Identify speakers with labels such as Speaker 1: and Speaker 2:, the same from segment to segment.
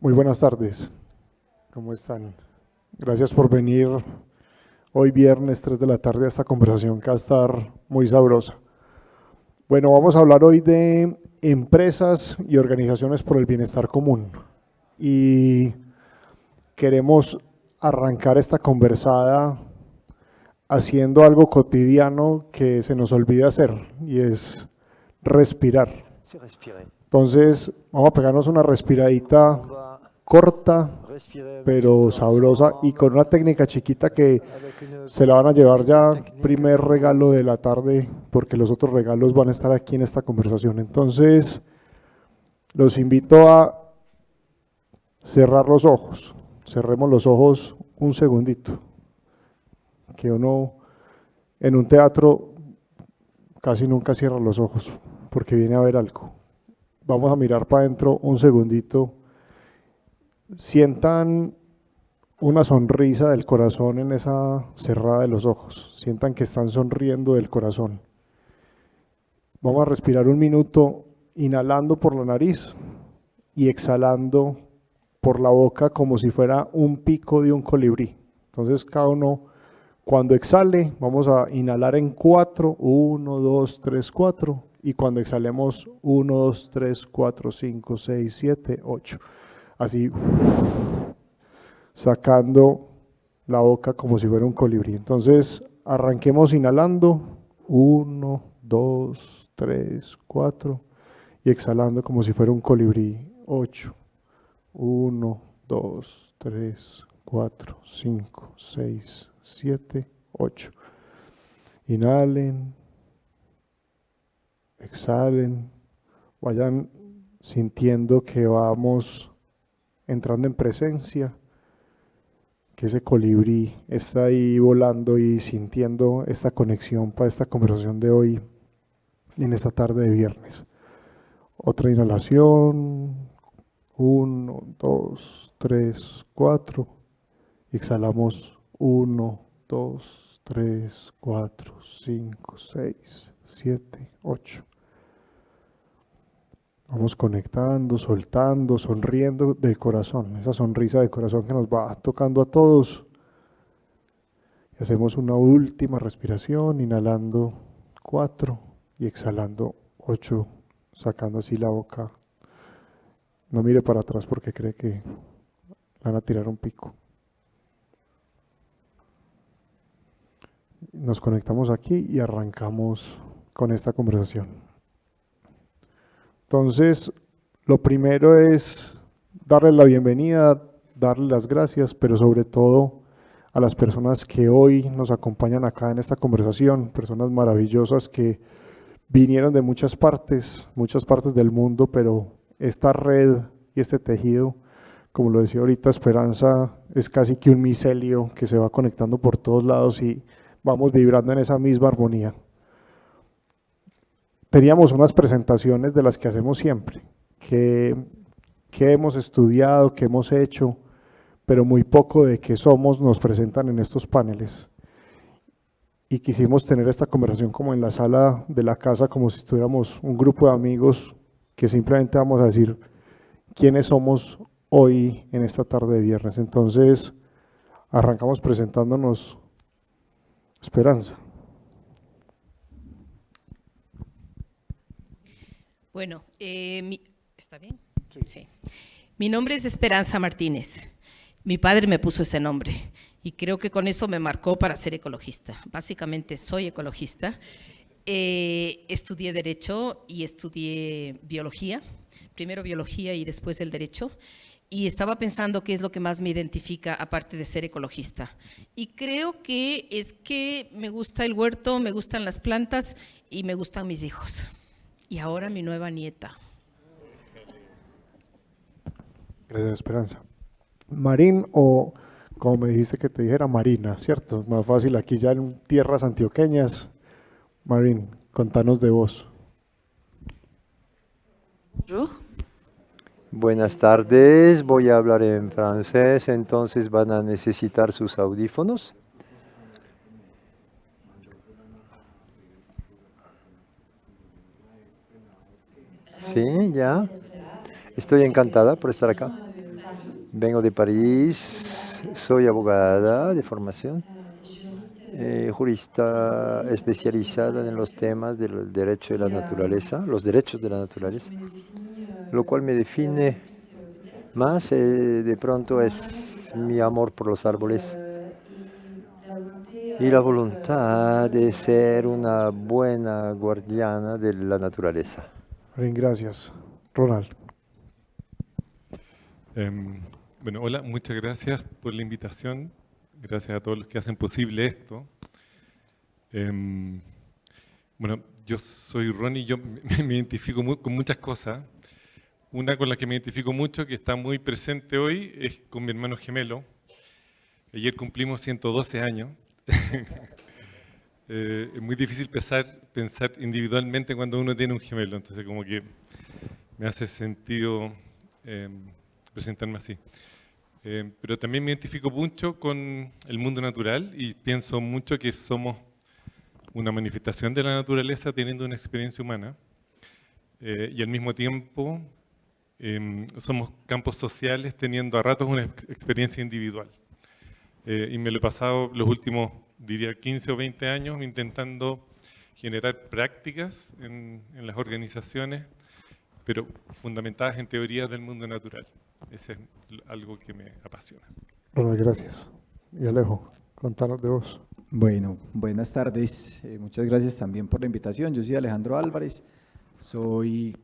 Speaker 1: Muy buenas tardes, ¿cómo están? Gracias por venir hoy viernes 3 de la tarde a esta conversación que va a estar muy sabrosa. Bueno, vamos a hablar hoy de empresas y organizaciones por el bienestar común. Y queremos arrancar esta conversada haciendo algo cotidiano que se nos olvida hacer y es respirar.
Speaker 2: C'est respirer.
Speaker 1: Entonces, vamos a pegarnos una respiradita
Speaker 2: On va
Speaker 1: corta,
Speaker 2: respirer un petit
Speaker 1: pero
Speaker 2: peu
Speaker 1: sabrosa y con una técnica chiquita que
Speaker 2: avec une
Speaker 1: se la van a llevar
Speaker 2: petite
Speaker 1: ya
Speaker 2: technique.
Speaker 1: primer regalo de la tarde porque los otros regalos van a estar aquí en esta conversación. Entonces, los invito a cerrar los ojos. Cerremos los ojos un segundito. Que uno en un teatro casi nunca cierra los ojos porque viene a ver algo. Vamos a mirar para adentro un segundito. Sientan una sonrisa del corazón en esa cerrada de los ojos. Sientan que están sonriendo del corazón. Vamos a respirar un minuto inhalando por la nariz y exhalando por la boca como si fuera un pico de un colibrí. Entonces cada uno, cuando exhale, vamos a inhalar en 4, 1, 2, 3, 4. Y cuando exhalemos 1, 2, 3, 4, 5, 6, 7, 8. Así sacando la boca como si fuera un colibrí. Entonces, arranquemos inhalando, 1, 2, 3, 4, y exhalando como si fuera un colibrí, 8, 1, 2, 3, 4, 5, 6, 7, 8. Inhalen, exhalen, vayan sintiendo que vamos entrando en presencia, que ese colibrí está ahí volando y sintiendo esta conexión para esta conversación de hoy en esta tarde de viernes. Otra inhalación, 1, 2, 3, 4, exhalamos 1, 2, 3, 4, 5, 6, 7, 8. Vamos conectando, soltando, sonriendo del corazón, esa sonrisa del corazón que nos va tocando a todos. Y hacemos una última respiración, inhalando 4 y exhalando 8, sacando así la boca. No mire para atrás porque cree que van a tirar un pico. Nos conectamos aquí y arrancamos con esta conversación. Entonces, lo primero es darles la bienvenida, darles las gracias, pero sobre todo a las personas que hoy nos acompañan acá en esta conversación, personas maravillosas que vinieron de muchas partes del mundo, pero esta red y este tejido, como lo decía ahorita Esperanza, es casi que un micelio que se va conectando por todos lados y vamos vibrando en esa misma armonía. Teníamos unas presentaciones de las que hacemos siempre, que hemos estudiado, que hemos hecho, pero muy poco de qué somos nos presentan en estos paneles. Y quisimos tener esta conversación como en la sala de la casa, como si estuviéramos un grupo de amigos que simplemente vamos a decir quiénes somos hoy en esta tarde de viernes. Entonces, arrancamos presentándonos. Esperanza.
Speaker 3: Bueno, ¿está bien? Sí. Mi nombre es Esperanza Martínez. Mi padre me puso ese nombre y creo que con eso me marcó para ser ecologista. Básicamente soy ecologista. Estudié Derecho y estudié Biología, primero Biología y después el Derecho. Y estaba pensando qué es lo que más me identifica aparte de ser ecologista. Y creo que es que me gusta el huerto, me gustan las plantas y me gustan mis hijos. Y ahora mi nueva nieta.
Speaker 1: Gracias, Esperanza. Marín, o como me dijiste que te dijera, Marina, ¿cierto? Más fácil aquí ya en tierras antioqueñas. Marín, contanos de vos.
Speaker 4: Bonjour.
Speaker 2: Buenas tardes, voy a hablar en francés, entonces van a necesitar sus audífonos. Sí, ya. Estoy encantada por estar acá. Vengo de París, soy abogada de formación, jurista especializada en los temas del derecho de la naturaleza, los derechos de la naturaleza, lo cual me define más de pronto es mi amor por los árboles y la voluntad de ser una buena guardiana de la naturaleza.
Speaker 1: Bien, gracias. Ronald.
Speaker 4: Bueno, hola, muchas gracias por la invitación. Gracias a todos los que hacen posible esto. Bueno, yo soy Ronnie, yo me identifico con muchas cosas. Una con la que me identifico mucho, que está muy presente hoy, es con mi hermano gemelo. Ayer cumplimos 112 años. Es muy difícil pensar individualmente cuando uno tiene un gemelo, entonces como que me hace sentido presentarme así. Pero también me identifico mucho con el mundo natural y pienso mucho que somos una manifestación de la naturaleza teniendo una experiencia humana y al mismo tiempo somos campos sociales teniendo a ratos una experiencia individual. Y me lo he pasado los últimos, diría, 15 o 20 años intentando generar prácticas en las organizaciones, pero fundamentadas en teorías del mundo natural. Ese es algo que me apasiona.
Speaker 1: Ronald, gracias. Y Alejo, contanos de vos.
Speaker 5: Bueno, buenas tardes. Muchas gracias también por la invitación. Yo soy Alejandro Álvarez, soy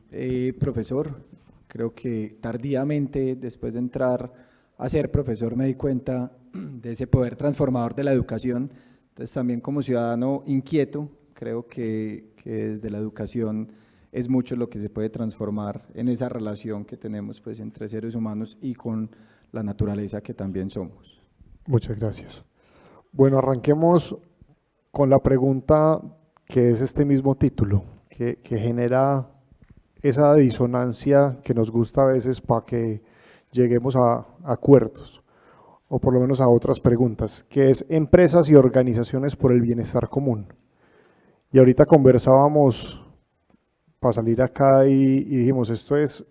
Speaker 5: profesor. Creo que tardíamente, después de entrar a ser profesor, me di cuenta de ese poder transformador de la educación. Entonces, también como ciudadano inquieto, creo que desde la educación es mucho lo que se puede transformar en esa relación que tenemos pues, entre seres humanos y con la naturaleza que también somos.
Speaker 1: Muchas gracias. Bueno, arranquemos con la pregunta que es este mismo título, que genera esa disonancia que nos gusta a veces para que lleguemos a acuerdos, o por lo menos a otras preguntas, que es empresas y organizaciones por el bienestar común. Y ahorita conversábamos para salir acá y dijimos, ¿esto es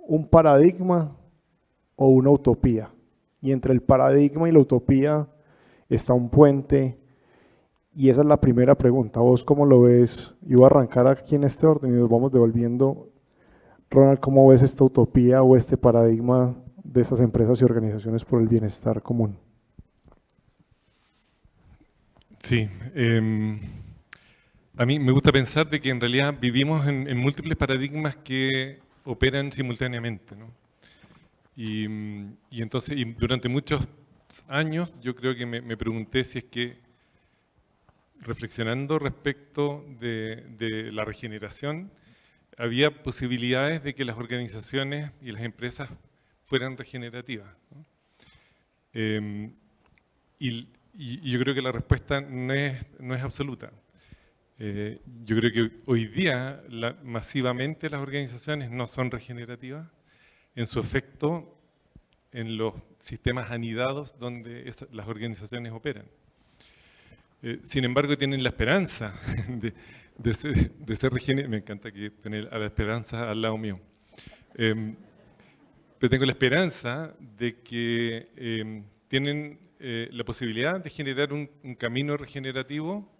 Speaker 1: un paradigma o una utopía? Y entre el paradigma y la utopía está un puente, y esa es la primera pregunta. ¿Vos cómo lo ves? Yo voy a arrancar aquí en este orden y nos vamos devolviendo. Ronald, ¿cómo ves esta utopía o este paradigma de estas empresas y organizaciones por el bienestar común?
Speaker 4: Sí, a mí me gusta pensar de que en realidad vivimos en múltiples paradigmas que operan simultáneamente, ¿no? Y entonces, y durante muchos años, yo creo que me pregunté si es que, reflexionando respecto de la regeneración, había posibilidades de que las organizaciones y las empresas fueran regenerativas, ¿no? Y yo creo que la respuesta no es absoluta. Yo creo que hoy día masivamente las organizaciones no son regenerativas en su efecto en los sistemas anidados donde las organizaciones operan. Sin embargo, tienen la esperanza de ser regenerativas. Me encanta tener a la esperanza al lado mío. Pero tengo la esperanza de que tienen la posibilidad de generar un camino regenerativo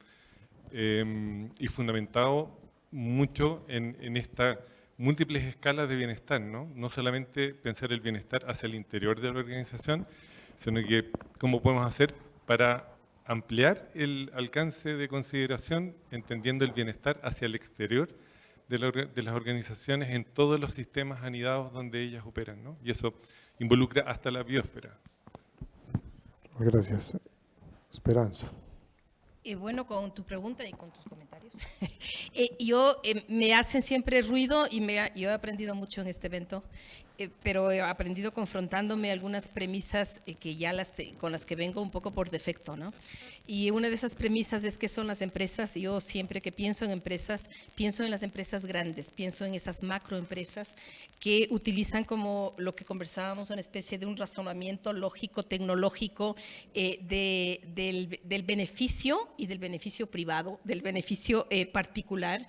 Speaker 4: y fundamentado mucho en estas múltiples escalas de bienestar, ¿no? No solamente pensar el bienestar hacia el interior de la organización, sino que cómo podemos hacer para ampliar el alcance de consideración, entendiendo el bienestar hacia el exterior de las organizaciones en todos los sistemas anidados donde ellas operan, ¿no? Y eso involucra hasta la biosfera.
Speaker 1: Gracias. Esperanza.
Speaker 3: Bueno, con tu pregunta y con tus comentarios, me hacen siempre ruido y yo he aprendido mucho en este evento, pero he aprendido confrontándome algunas premisas que ya con las que vengo un poco por defecto, ¿no? Y una de esas premisas es que son las empresas. Yo siempre que pienso en empresas, pienso en las empresas grandes, pienso en esas macroempresas que utilizan como lo que conversábamos, una especie de un razonamiento lógico, tecnológico del beneficio y del beneficio privado, del beneficio particular,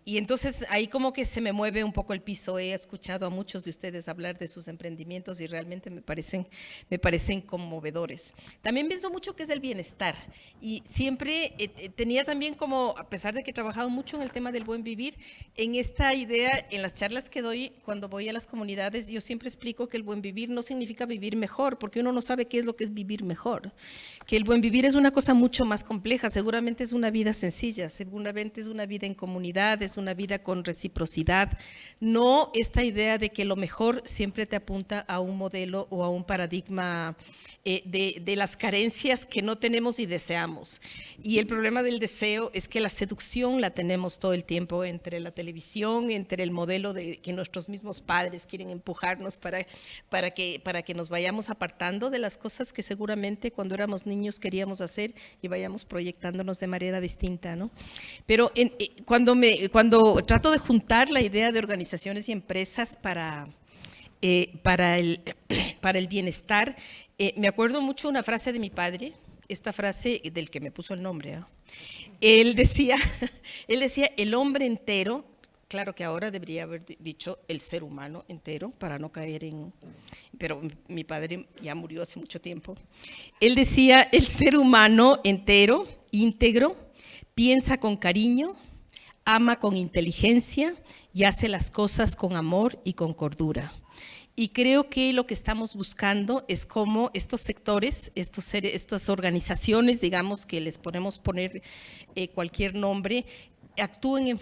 Speaker 3: Y entonces ahí como que se me mueve un poco el piso. He escuchado a muchos de ustedes hablar de sus emprendimientos y realmente me parecen conmovedores. También pienso mucho que es del bienestar y siempre tenía también como, a pesar de que he trabajado mucho en el tema del buen vivir, en esta idea, en las charlas que doy cuando voy a las comunidades, yo siempre explico que el buen vivir no significa vivir mejor, porque uno no sabe qué es lo que es vivir mejor, que el buen vivir es una cosa mucho más compleja. Seguramente es una vida sencilla, seguramente es una vida en comunidad, es una vida con reciprocidad, no esta idea de que lo mejor siempre te apunta a un modelo o a un paradigma de las carencias que no tenemos y deseamos. Y el problema del deseo es que la seducción la tenemos todo el tiempo entre la televisión, entre el modelo de que nuestros mismos padres quieren empujarnos para que nos vayamos apartando de las cosas que seguramente cuando éramos niños queríamos hacer y vayamos proyectándonos de manera distinta, ¿no? Pero cuando trato de juntar la idea de organizaciones y empresas para el bienestar, me acuerdo mucho una frase de mi padre, esta frase del que me puso el nombre, ¿eh? Él decía, el hombre entero, claro que ahora debería haber dicho el ser humano entero para no caer pero mi padre ya murió hace mucho tiempo. Él decía, el ser humano entero, íntegro, piensa con cariño, ama con inteligencia y hace las cosas con amor y con cordura. Y creo que lo que estamos buscando es cómo estos sectores, estas organizaciones, digamos que les podemos poner cualquier nombre, actúen en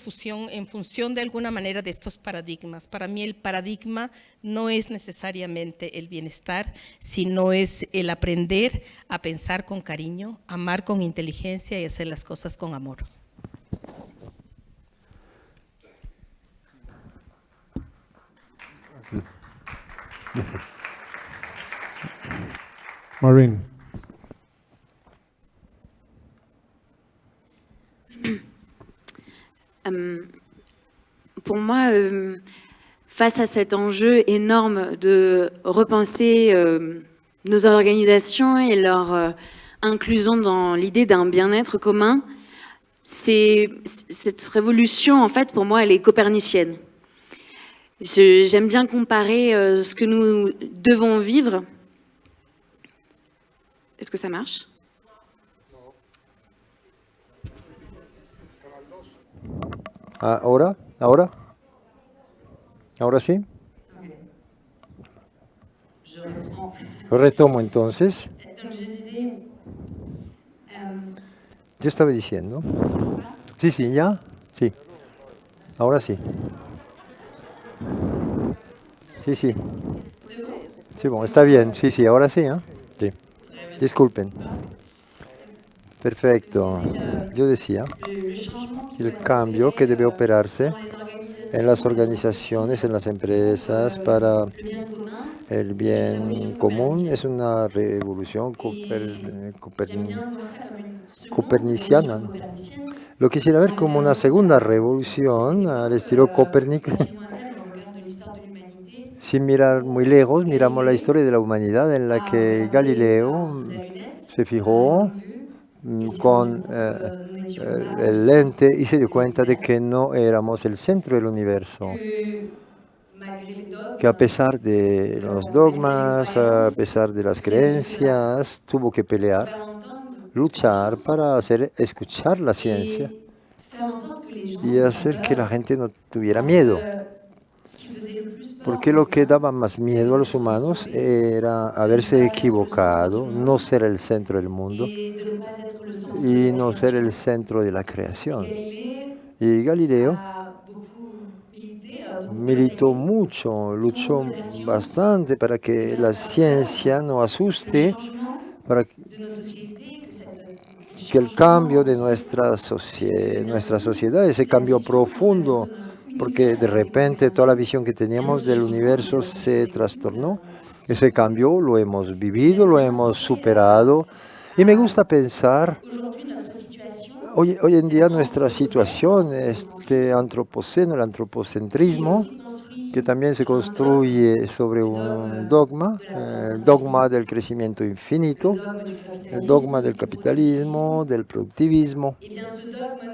Speaker 3: función de alguna manera de estos paradigmas. Para mí el paradigma no es necesariamente el bienestar, sino es el aprender a pensar con cariño, amar con inteligencia y hacer las cosas con amor.
Speaker 1: Maureen.
Speaker 6: Pour moi, face à cet enjeu énorme de repenser nos organisations et leur inclusion dans l'idée d'un bien-être commun, cette révolution, en fait, pour moi, elle est copernicienne. J'aime bien comparer ce que nous devons vivre. Est-ce que ça marche?
Speaker 2: ¿Ahora? ¿Ahora sí? Retomo entonces. Yo estaba diciendo. Sí, ya. Sí. Ahora sí. Sí. Sí, bueno, está bien. Sí, ahora sí, ¿eh? Sí. Disculpen. Perfecto. Yo decía, el cambio que debe operarse en las organizaciones, en las empresas, para el bien común, es una revolución coperniciana. Lo quisiera ver como una segunda revolución al estilo Copérnico. Sin mirar muy lejos, miramos la historia de la humanidad en la que Galileo se fijó con el lente y se dio cuenta de que no éramos el centro del universo, que a pesar de los dogmas, a pesar de las creencias, tuvo que pelear, luchar para hacer escuchar la ciencia y hacer que la gente no tuviera miedo. Porque lo que daba más miedo a los humanos era haberse equivocado, no ser el centro del mundo y no ser el centro de la creación. Y Galileo militó mucho, luchó bastante para que la ciencia no asuste, para que el cambio de nuestra sociedad, ese cambio profundo, porque de repente toda la visión que teníamos del universo se trastornó. Ese cambio lo hemos vivido, lo hemos superado. Y me gusta pensar, hoy en día nuestra situación, este antropoceno, el antropocentrismo, que también se construye sobre un dogma, el dogma del crecimiento infinito, el dogma del capitalismo, del productivismo.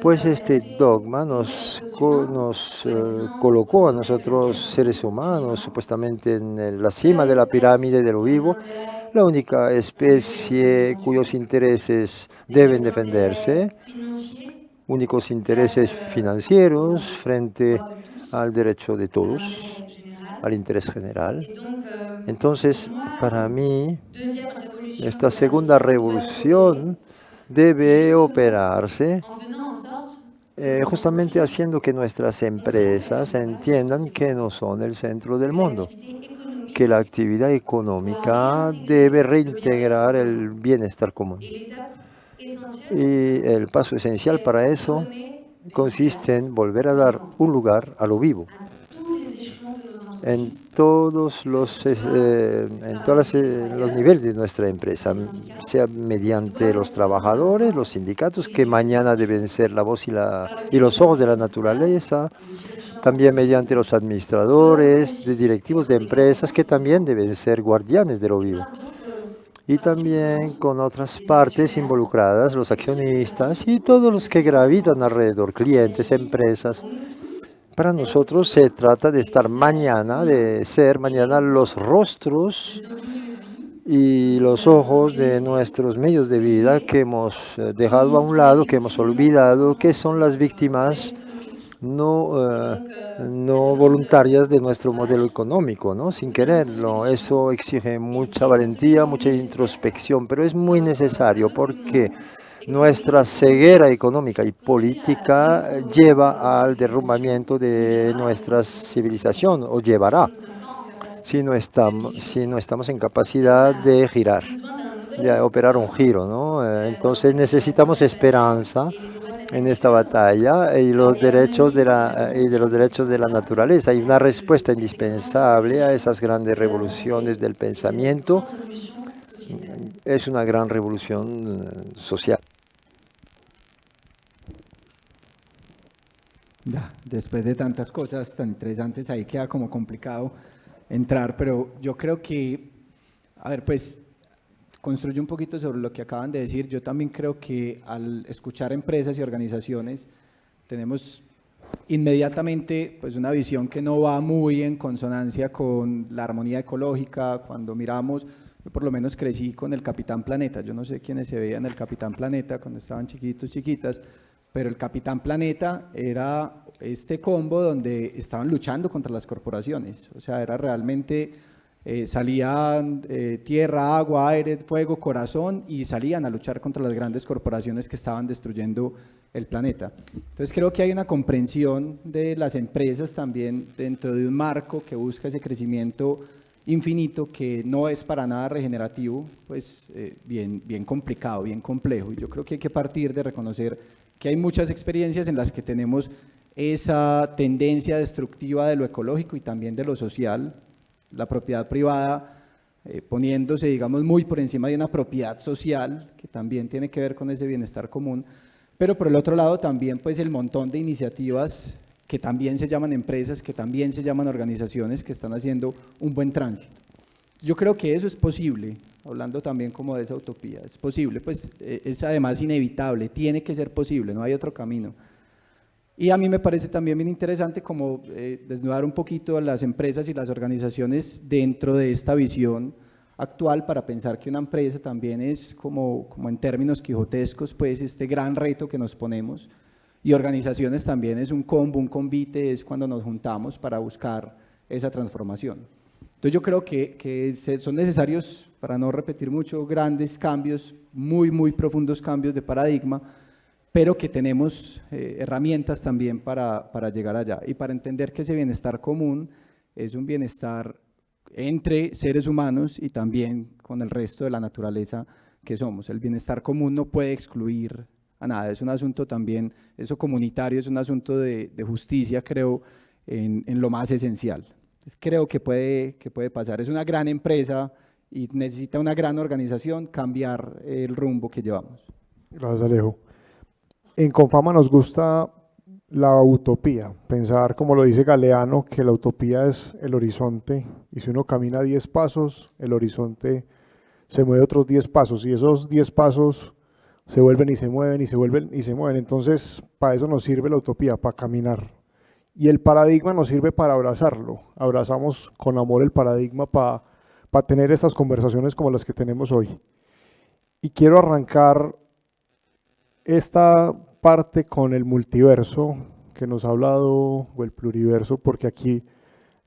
Speaker 2: Pues este dogma nos colocó a nosotros seres humanos supuestamente en la cima de la pirámide de lo vivo, la única especie cuyos intereses deben defenderse, únicos intereses financieros frente al derecho de todos, al interés general. Entonces, para mí, esta segunda revolución debe operarse justamente haciendo que nuestras empresas entiendan que no son el centro del mundo, que la actividad económica debe reintegrar el bienestar común. Y el paso esencial para eso consiste en volver a dar un lugar a lo vivo en todos los niveles de nuestra empresa, sea mediante los trabajadores, los sindicatos, que mañana deben ser la voz y los ojos de la naturaleza, también mediante los administradores, de directivos de empresas, que también deben ser guardianes de lo vivo. Y también con otras partes involucradas, los accionistas y todos los que gravitan alrededor, clientes, empresas. Para nosotros se trata de estar mañana, de ser mañana los rostros y los ojos de nuestros medios de vida que hemos dejado a un lado, que hemos olvidado, que son las víctimas no voluntarias de nuestro modelo económico, ¿no? Sin quererlo. Eso exige mucha valentía, mucha introspección, pero es muy necesario porque nuestra ceguera económica y política lleva al derrumbamiento de nuestra civilización, o llevará, si no estamos en capacidad de girar, de operar un giro, ¿no? Entonces necesitamos esperanza en esta batalla y los derechos de los derechos de la naturaleza. Hay una respuesta indispensable a esas grandes revoluciones del pensamiento. Es una gran revolución social.
Speaker 5: Ya, después de tantas cosas tan interesantes, ahí queda como complicado entrar, pero yo creo que, a ver, pues construyo un poquito sobre lo que acaban de decir. Yo también creo que al escuchar empresas y organizaciones tenemos inmediatamente pues una visión que no va muy en consonancia con la armonía ecológica. Cuando miramos, yo por lo menos crecí con el Capitán Planeta. Yo no sé quiénes se veían el Capitán Planeta cuando estaban chiquitos, chiquitas, pero el Capitán Planeta era este combo donde estaban luchando contra las corporaciones. O sea, era realmente, salían tierra, agua, aire, fuego, corazón, y salían a luchar contra las grandes corporaciones que estaban destruyendo el planeta. Entonces creo que hay una comprensión de las empresas también dentro de un marco que busca ese crecimiento infinito, que no es para nada regenerativo, pues bien complicado, bien complejo. Y yo creo que hay que partir de reconocer que hay muchas experiencias en las que tenemos esa tendencia destructiva de lo ecológico y también de lo social, la propiedad privada poniéndose, digamos, muy por encima de una propiedad social, que también tiene que ver con ese bienestar común, pero por el otro lado también pues el montón de iniciativas que también se llaman empresas, que también se llaman organizaciones, que están haciendo un buen tránsito. Yo creo que eso es posible, hablando también como de esa utopía, es posible, pues es además inevitable, tiene que ser posible, no hay otro camino. Y a mí me parece también bien interesante como desnudar un poquito a las empresas y las organizaciones dentro de esta visión actual, para pensar que una empresa también es como en términos quijotescos, pues este gran reto que nos ponemos, y organizaciones también es un combo, un convite, es cuando nos juntamos para buscar esa transformación. Entonces yo creo que son necesarios, para no repetir mucho, grandes cambios, muy profundos cambios de paradigma, pero que tenemos herramientas también para llegar allá y para entender que ese bienestar común es un bienestar entre seres humanos y también con el resto de la naturaleza que somos. El bienestar común no puede excluir a nada, es un asunto también, eso comunitario, es un asunto de justicia, creo, en lo más esencial. Entonces, creo que puede pasar, es una gran empresa y necesita una gran organización cambiar el rumbo que llevamos.
Speaker 1: Gracias, Alejo. En Confama nos gusta la utopía, pensar como lo dice Galeano, que la utopía es el horizonte y si uno camina 10 pasos, el horizonte se mueve otros 10 pasos y esos 10 pasos se vuelven y se mueven y se vuelven y se mueven. Entonces, para eso nos sirve la utopía, para caminar. Y el paradigma nos sirve para abrazarlo. Abrazamos con amor el paradigma para tener estas conversaciones como las que tenemos hoy. Y quiero arrancar esta parte con el multiverso que nos ha hablado, o el pluriverso, porque aquí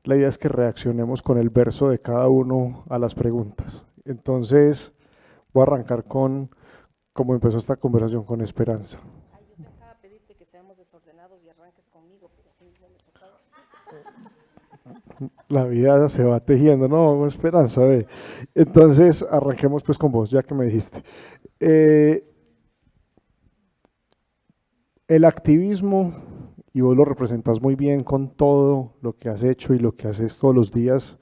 Speaker 1: la idea es que reaccionemos con el verso de cada uno a las preguntas. Entonces, voy a arrancar con cómo empezó esta conversación, con Esperanza.
Speaker 3: Ay, yo pensaba pedirte que seamos desordenados y arranques conmigo, pero así no me tocaba.
Speaker 1: La vida se va tejiendo, ¿no? Esperanza, ve. Entonces, arranquemos pues con vos, ya que me dijiste. El activismo, y vos lo representas muy bien con todo lo que has hecho y lo que haces todos los días,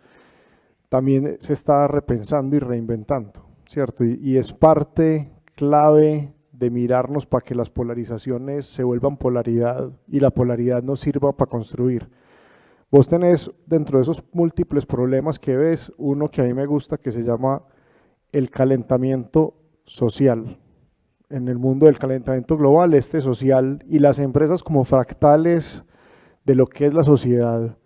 Speaker 1: también se está repensando y reinventando, ¿cierto? Y es parte clave de mirarnos para que las polarizaciones se vuelvan polaridad y la polaridad nos sirva para construir. Vos tenés dentro de esos múltiples problemas que ves, uno que a mí me gusta que se llama el calentamiento social. En el mundo del calentamiento global, este social y las empresas como fractales de lo que es la sociedad,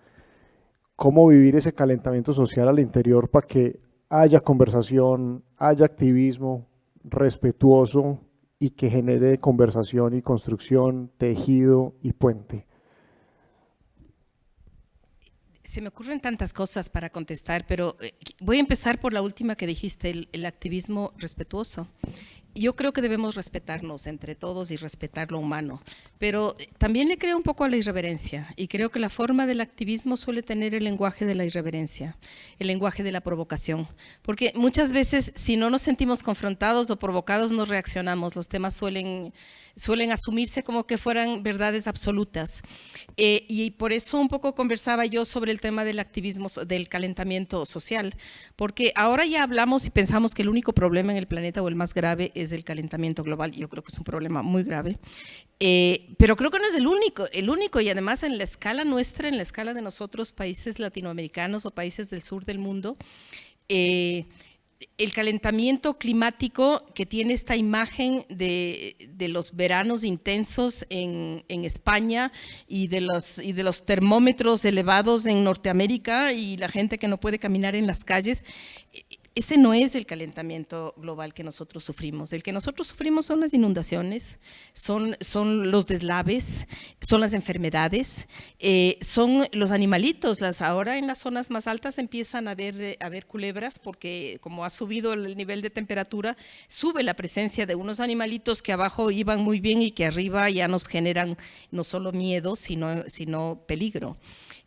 Speaker 1: cómo vivir ese calentamiento social al interior para que haya conversación, haya activismo respetuoso y que genere conversación y construcción, tejido y puente.
Speaker 3: Se me ocurren tantas cosas para contestar, pero voy a empezar por la última que dijiste, el activismo respetuoso. Yo creo que debemos respetarnos entre todos y respetar lo humano, pero también le creo un poco a la irreverencia y creo que la forma del activismo suele tener el lenguaje de la irreverencia, el lenguaje de la provocación, porque muchas veces si no nos sentimos confrontados o provocados no reaccionamos, los temas suelen asumirse como que fueran verdades absolutas y por eso un poco conversaba yo sobre el tema del activismo, del calentamiento social, porque ahora ya hablamos y pensamos que el único problema en el planeta o el más grave es el calentamiento global. Yo creo que es un problema muy grave, pero creo que no es el único y además en la escala nuestra, en la escala de nosotros, países latinoamericanos o países del sur del mundo, el calentamiento climático que tiene esta imagen de los veranos intensos en España y de los termómetros elevados en Norteamérica y la gente que no puede caminar en las calles, ese no es el calentamiento global que nosotros sufrimos. El que nosotros sufrimos son las inundaciones, son los deslaves, son las enfermedades, son los animalitos. Ahora en las zonas más altas empiezan a haber culebras porque como ha subido el nivel de temperatura, sube la presencia de unos animalitos que abajo iban muy bien y que arriba ya nos generan no solo miedo, sino peligro.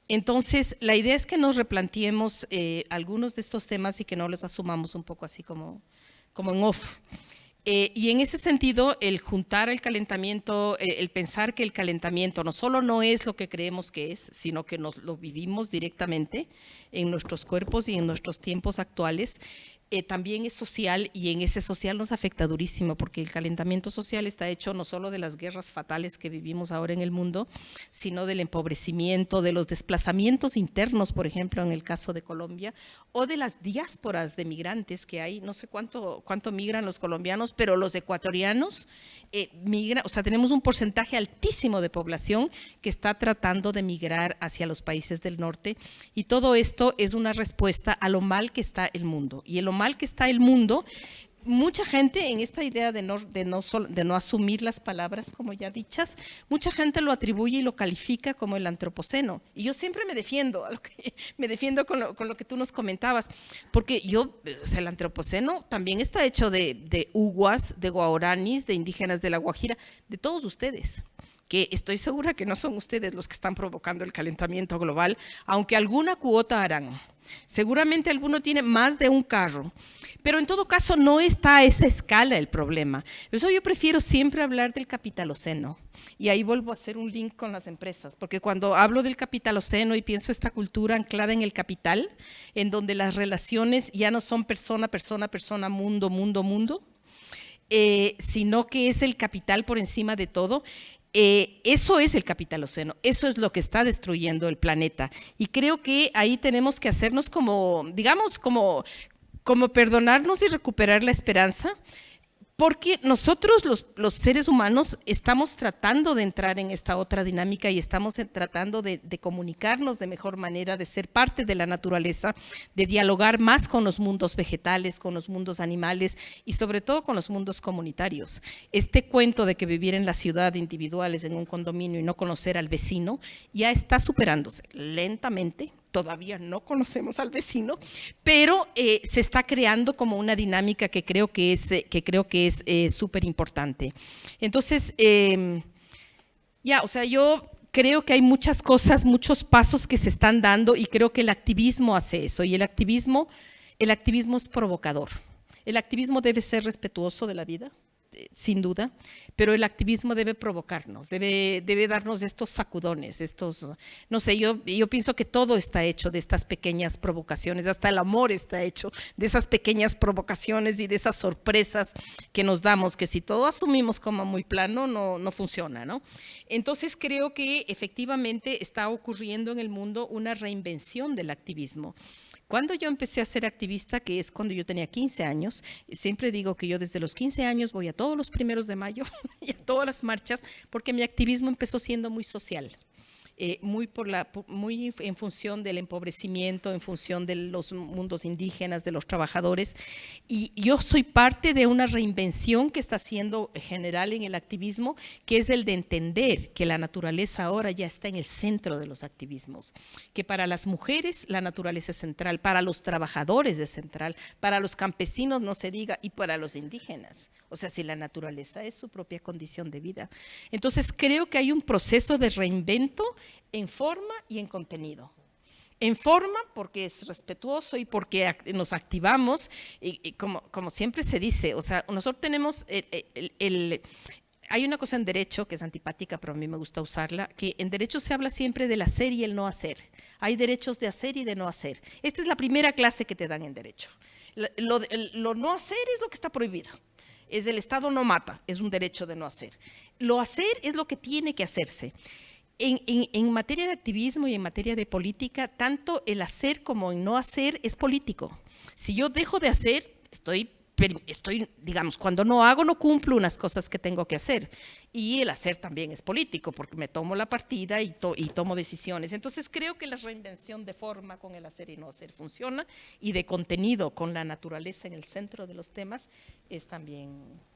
Speaker 3: Entonces, la idea es que nos replanteemos algunos de estos temas y que no los asumamos un poco así como en off. Y en ese sentido, el juntar el calentamiento, el pensar que el calentamiento no solo no es lo que creemos que es, sino que lo vivimos directamente en nuestros cuerpos y en nuestros tiempos actuales, también es social y en ese social nos afecta durísimo porque el calentamiento social está hecho no solo de las guerras fatales que vivimos ahora en el mundo, sino del empobrecimiento, de los desplazamientos internos, por ejemplo, en el caso de Colombia, o de las diásporas de migrantes que hay, no sé cuánto migran los colombianos, pero los ecuatorianos migran, o sea, tenemos un porcentaje altísimo de población que está tratando de migrar hacia los países del norte y todo esto es una respuesta a lo mal que está el mundo y lo mal que está el mundo. Mucha gente en esta idea de no asumir las palabras como ya dichas, mucha gente lo atribuye y lo califica como el antropoceno. Y yo siempre me defiendo con lo que tú nos comentabas, porque el antropoceno también está hecho de uguas, de guaraníes, de indígenas de la Guajira, de todos ustedes, que estoy segura que no son ustedes los que están provocando el calentamiento global, aunque alguna cuota harán. Seguramente alguno tiene más de un carro, pero en todo caso no está a esa escala el problema. Por eso yo prefiero siempre hablar del capitaloceno y ahí vuelvo a hacer un link con las empresas, porque cuando hablo del capitaloceno y pienso esta cultura anclada en el capital, en donde las relaciones ya no son persona, persona, persona, mundo, mundo, mundo, sino que es el capital por encima de todo. eso es el capitaloceno, eso es lo que está destruyendo el planeta. Y creo que ahí tenemos que hacernos como, digamos, como perdonarnos y recuperar la esperanza, porque nosotros los seres humanos estamos tratando de entrar en esta otra dinámica y estamos tratando de comunicarnos de mejor manera, de ser parte de la naturaleza, de dialogar más con los mundos vegetales, con los mundos animales y sobre todo con los mundos comunitarios. Este cuento de que vivir en la ciudad individuales, en un condominio y no conocer al vecino, ya está superándose lentamente. Todavía no conocemos al vecino, pero se está creando como una dinámica que creo que es súper importante. Entonces, o sea, yo creo que hay muchas cosas, muchos pasos que se están dando y creo que el activismo hace eso. Y el activismo es provocador. El activismo debe ser respetuoso de la vida, sin duda, pero el activismo debe provocarnos, debe darnos estos sacudones, no sé, yo pienso que todo está hecho de estas pequeñas provocaciones, hasta el amor está hecho de esas pequeñas provocaciones y de esas sorpresas que nos damos, que si todo asumimos como muy plano, no funciona, ¿no? Entonces creo que efectivamente está ocurriendo en el mundo una reinvención del activismo. Cuando yo empecé a ser activista, que es cuando yo tenía 15 años, siempre digo que yo desde los 15 años voy a todos los 1 de mayo y a todas las marchas, porque mi activismo empezó siendo muy social. Muy en función del empobrecimiento, en función de los mundos indígenas, de los trabajadores. Y yo soy parte de una reinvención que está siendo general en el activismo, que es el de entender que la naturaleza ahora ya está en el centro de los activismos, que para las mujeres la naturaleza es central, para los trabajadores es central, para los campesinos no se diga, y para los indígenas. O sea, si la naturaleza es su propia condición de vida. Entonces, creo que hay un proceso de reinvento en forma y en contenido. En forma, porque es respetuoso y porque nos activamos, y como siempre se dice, o sea, nosotros tenemos hay una cosa en derecho que es antipática, pero a mí me gusta usarla, que en derecho se habla siempre del hacer y el no hacer. Hay derechos de hacer y de no hacer. Esta es la primera clase que te dan en derecho. Lo no hacer es lo que está prohibido. Es el Estado no mata, es un derecho de no hacer. Lo hacer es lo que tiene que hacerse. En materia de activismo y en materia de política, tanto el hacer como el no hacer es político. Si yo dejo de hacer, estoy, digamos, cuando no hago, no cumplo unas cosas que tengo que hacer. Y el hacer también es político, porque me tomo la partida y tomo decisiones. Entonces, creo que la reinvención de forma con el hacer y no hacer funciona, y de contenido con la naturaleza en el centro de los temas es también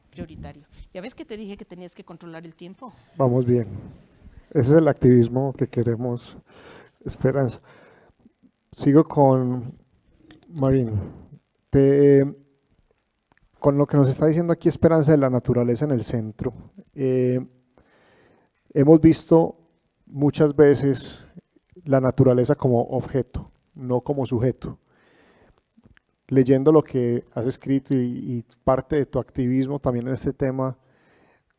Speaker 3: prioritario. ¿Ya ves que te dije que tenías que controlar el tiempo?
Speaker 1: Vamos bien. Ese es el activismo que queremos, Esperanza. Sigo con Marín. Con lo que nos está diciendo aquí Esperanza de la naturaleza en el centro, hemos visto muchas veces la naturaleza como objeto, no como sujeto. Leyendo lo que has escrito y parte de tu activismo también en este tema,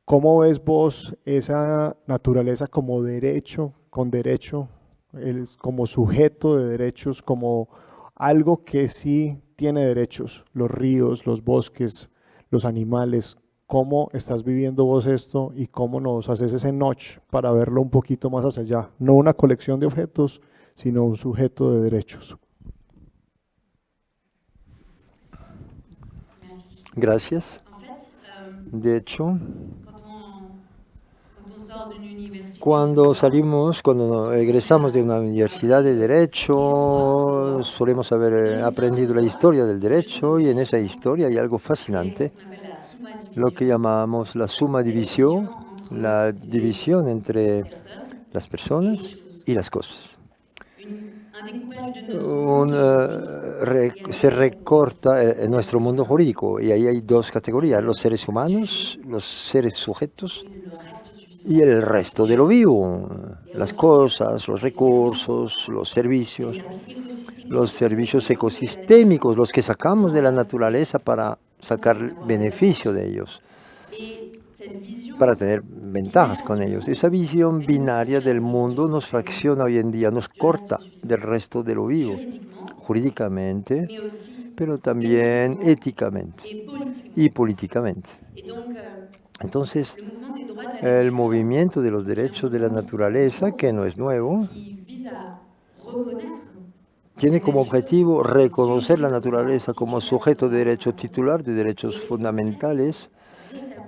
Speaker 1: ¿cómo ves vos esa naturaleza como derecho, con derecho, como sujeto de derechos, como algo que sí tiene derechos? Los ríos, los bosques, los animales. ¿Cómo estás viviendo vos esto y cómo nos haces ese notch para verlo un poquito más hacia allá? No una colección de objetos, sino un sujeto de derechos.
Speaker 2: Gracias. De hecho, cuando egresamos de una universidad de Derecho, solemos haber aprendido la historia del derecho, y en esa historia hay algo fascinante, lo que llamamos la suma división, la división entre las personas y las cosas. Se recorta en nuestro mundo jurídico, y ahí hay dos categorías: los seres humanos, los seres sujetos, y el resto de lo vivo, las cosas, los recursos, los servicios ecosistémicos, los que sacamos de la naturaleza para sacar beneficio de ellos, para tener ventajas con ellos. Esa visión binaria del mundo nos fracciona hoy en día, nos corta del resto de lo vivo, jurídicamente, pero también éticamente y políticamente. Entonces, el movimiento de los derechos de la naturaleza, que no es nuevo, tiene como objetivo reconocer la naturaleza como sujeto de derecho titular de derechos fundamentales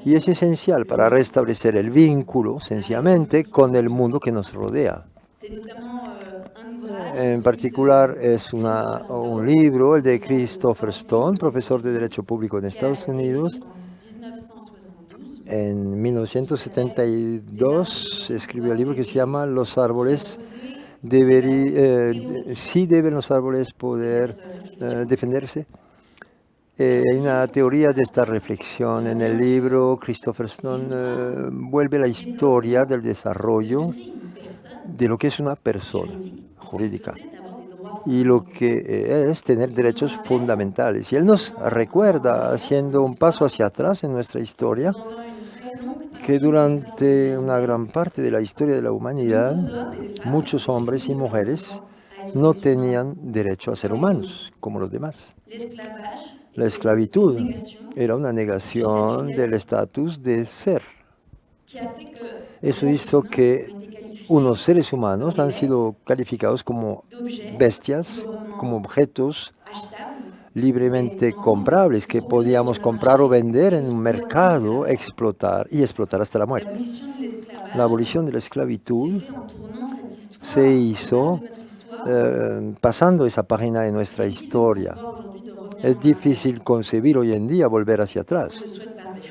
Speaker 2: y es esencial para restablecer el vínculo, sencillamente, con el mundo que nos rodea. En particular, es un libro, el de Christopher Stone, profesor de Derecho Público en Estados Unidos. En 1972 escribió el libro que se llama Los árboles sí deben los árboles poder defenderse. Hay una teoría de esta reflexión. En el libro, Christopher Stone vuelve la historia del desarrollo de lo que es una persona jurídica y lo que es tener derechos fundamentales. Y él nos recuerda, haciendo un paso hacia atrás en nuestra historia, que durante una gran parte de la historia de la humanidad, muchos hombres y mujeres no tenían derecho a ser humanos como los demás. La esclavitud era una negación del estatus de ser. Eso hizo que unos seres humanos han sido calificados como bestias, como objetos libremente comprables que podíamos comprar o vender en un mercado, explotar hasta la muerte. La abolición de la esclavitud se hizo pasando esa página de nuestra historia. Es difícil concebir hoy en día volver hacia atrás.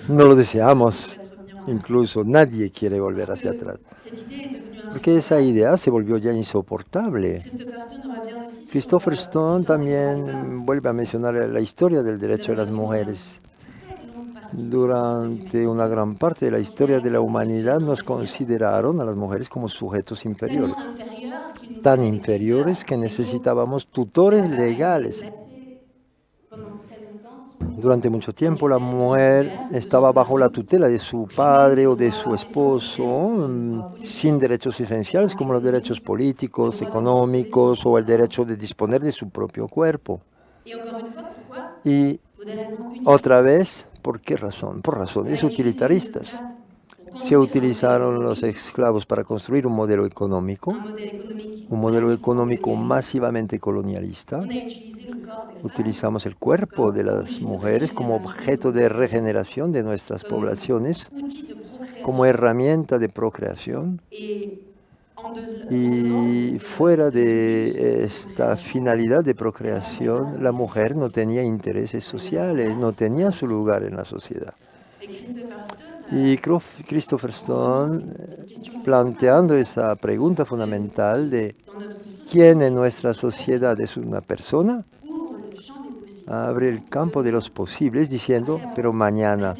Speaker 2: No lo deseamos, incluso nadie quiere volver hacia atrás. Porque esa idea se volvió ya insoportable. Christopher Stone también vuelve a mencionar la historia del derecho de las mujeres. Durante una gran parte de la historia de la humanidad nos consideraron a las mujeres como sujetos inferiores, tan inferiores que necesitábamos tutores legales. Durante mucho tiempo la mujer estaba bajo la tutela de su padre o de su esposo, sin derechos esenciales como los derechos políticos, económicos o el derecho de disponer de su propio cuerpo. Y otra vez, ¿por qué razón? Por razones utilitaristas. Se utilizaron los esclavos para construir un modelo económico masivamente colonialista. Utilizamos el cuerpo de las mujeres como objeto de regeneración de nuestras poblaciones, como herramienta de procreación. Y fuera de esta finalidad de procreación, la mujer no tenía intereses sociales, no tenía su lugar en la sociedad. Y Christopher Stone, planteando esa pregunta fundamental de quién en nuestra sociedad es una persona, abre el campo de los posibles diciendo, pero mañana,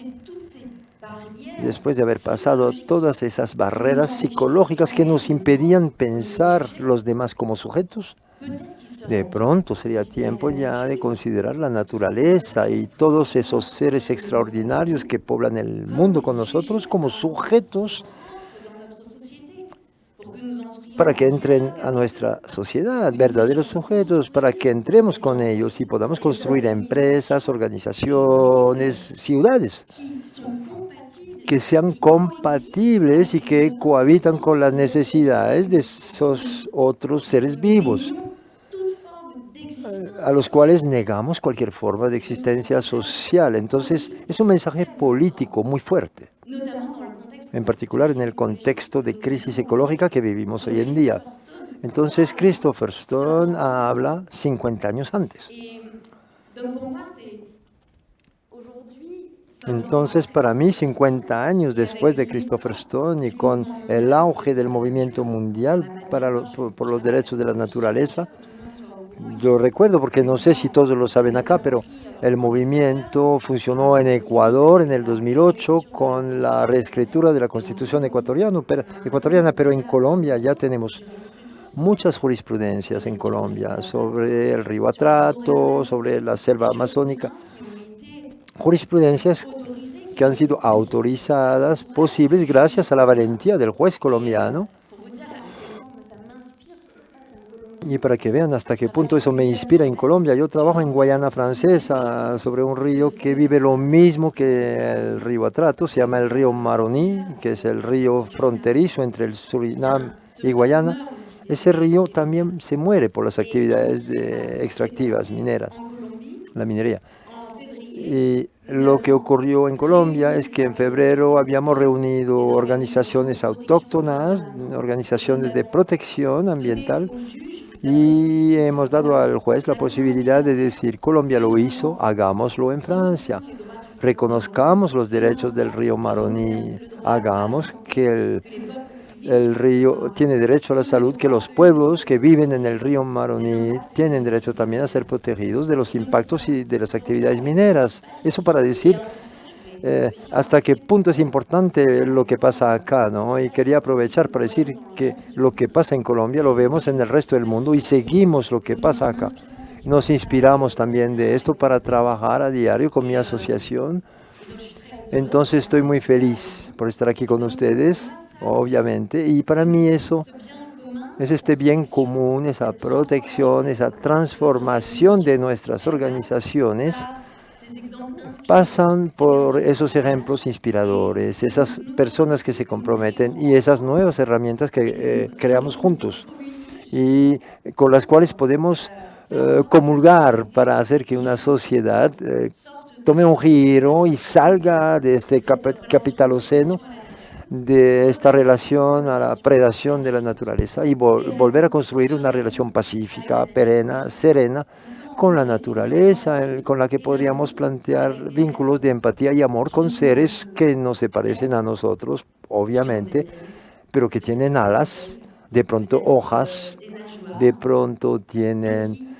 Speaker 2: después de haber pasado todas esas barreras psicológicas que nos impedían pensar los demás como sujetos, de pronto sería tiempo ya de considerar la naturaleza y todos esos seres extraordinarios que poblan el mundo con nosotros como sujetos para que entren a nuestra sociedad, verdaderos sujetos, para que entremos con ellos y podamos construir empresas, organizaciones, ciudades que sean compatibles y que cohabitan con las necesidades de esos otros seres vivos, a los cuales negamos cualquier forma de existencia social. Entonces, es un mensaje político muy fuerte, en particular en el contexto de crisis ecológica que vivimos hoy en día. Entonces, Christopher Stone habla 50 años antes. Entonces, para mí, 50 años después de Christopher Stone y con el auge del movimiento mundial por los derechos de la naturaleza, yo recuerdo, porque no sé si todos lo saben acá, pero el movimiento funcionó en Ecuador en el 2008 con la reescritura de la Constitución ecuatoriana, pero en Colombia ya tenemos muchas jurisprudencias en Colombia sobre el río Atrato, sobre la selva amazónica, jurisprudencias que han sido autorizadas, posibles gracias a la valentía del juez colombiano. Y para que vean hasta qué punto eso me inspira en Colombia, yo trabajo en Guayana Francesa sobre un río que vive lo mismo que el río Atrato, se llama el río Maroní, que es el río fronterizo entre el Surinam y Guayana. Ese río también se muere por las actividades extractivas mineras, la minería. Y lo que ocurrió en Colombia es que en febrero habíamos reunido organizaciones autóctonas, organizaciones de protección ambiental, y hemos dado al juez la posibilidad de decir, Colombia lo hizo, hagámoslo en Francia. Reconozcamos los derechos del río Maroní, hagamos que el río tiene derecho a la salud, que los pueblos que viven en el río Maroní tienen derecho también a ser protegidos de los impactos y de las actividades mineras. Eso para decir hasta qué punto es importante lo que pasa acá, ¿no? Y quería aprovechar para decir que lo que pasa en Colombia lo vemos en el resto del mundo y seguimos lo que pasa acá. Nos inspiramos también de esto para trabajar a diario con mi asociación. Entonces estoy muy feliz por estar aquí con ustedes, obviamente, y para mí eso es este bien común, esa protección, esa transformación de nuestras organizaciones, pasan por esos ejemplos inspiradores, esas personas que se comprometen y esas nuevas herramientas que creamos juntos y con las cuales podemos comulgar para hacer que una sociedad tome un giro y salga de este capitaloceno, de esta relación a la predación de la naturaleza y volver a construir una relación pacífica, perenne, serena con la naturaleza, con la que podríamos plantear vínculos de empatía y amor con seres que no se parecen a nosotros, obviamente, pero que tienen alas, de pronto hojas, de pronto tienen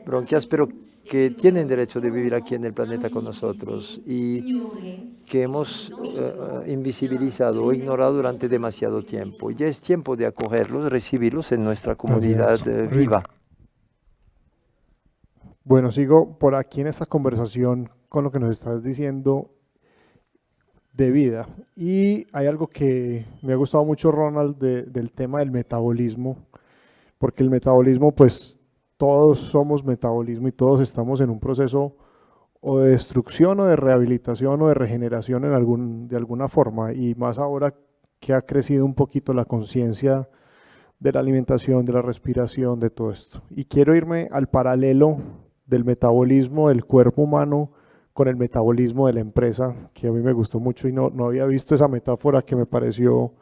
Speaker 2: bronquias, pero que tienen derecho de vivir aquí en el planeta con nosotros y que hemos invisibilizado o ignorado durante demasiado tiempo. Ya es tiempo de acogerlos, recibirlos en nuestra comunidad viva.
Speaker 1: Bueno, sigo por aquí en esta conversación con lo que nos estás diciendo de vida. Y hay algo que me ha gustado mucho, Ronald, del tema del metabolismo, porque el metabolismo, pues todos somos metabolismo y todos estamos en un proceso o de destrucción o de rehabilitación o de regeneración de alguna forma, y más ahora que ha crecido un poquito la conciencia de la alimentación, de la respiración, de todo esto. Y quiero irme al paralelo del metabolismo del cuerpo humano con el metabolismo de la empresa, que a mí me gustó mucho y no había visto esa metáfora que me pareció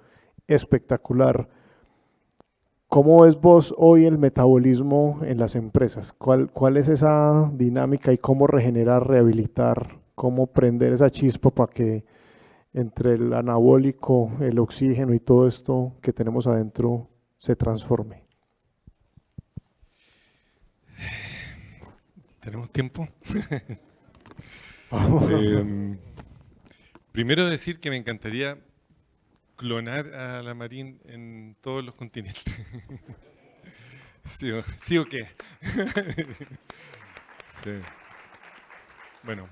Speaker 1: espectacular. ¿Cómo ves vos hoy el metabolismo en las empresas? ¿Cuál es esa dinámica y cómo regenerar, rehabilitar, cómo prender esa chispa para que entre el anabólico, el oxígeno y todo esto que tenemos adentro se transforme?
Speaker 4: ¿Tenemos tiempo? Primero decir que me encantaría clonar a la Marín en todos los continentes. ¿Sí o qué? Sí. Bueno,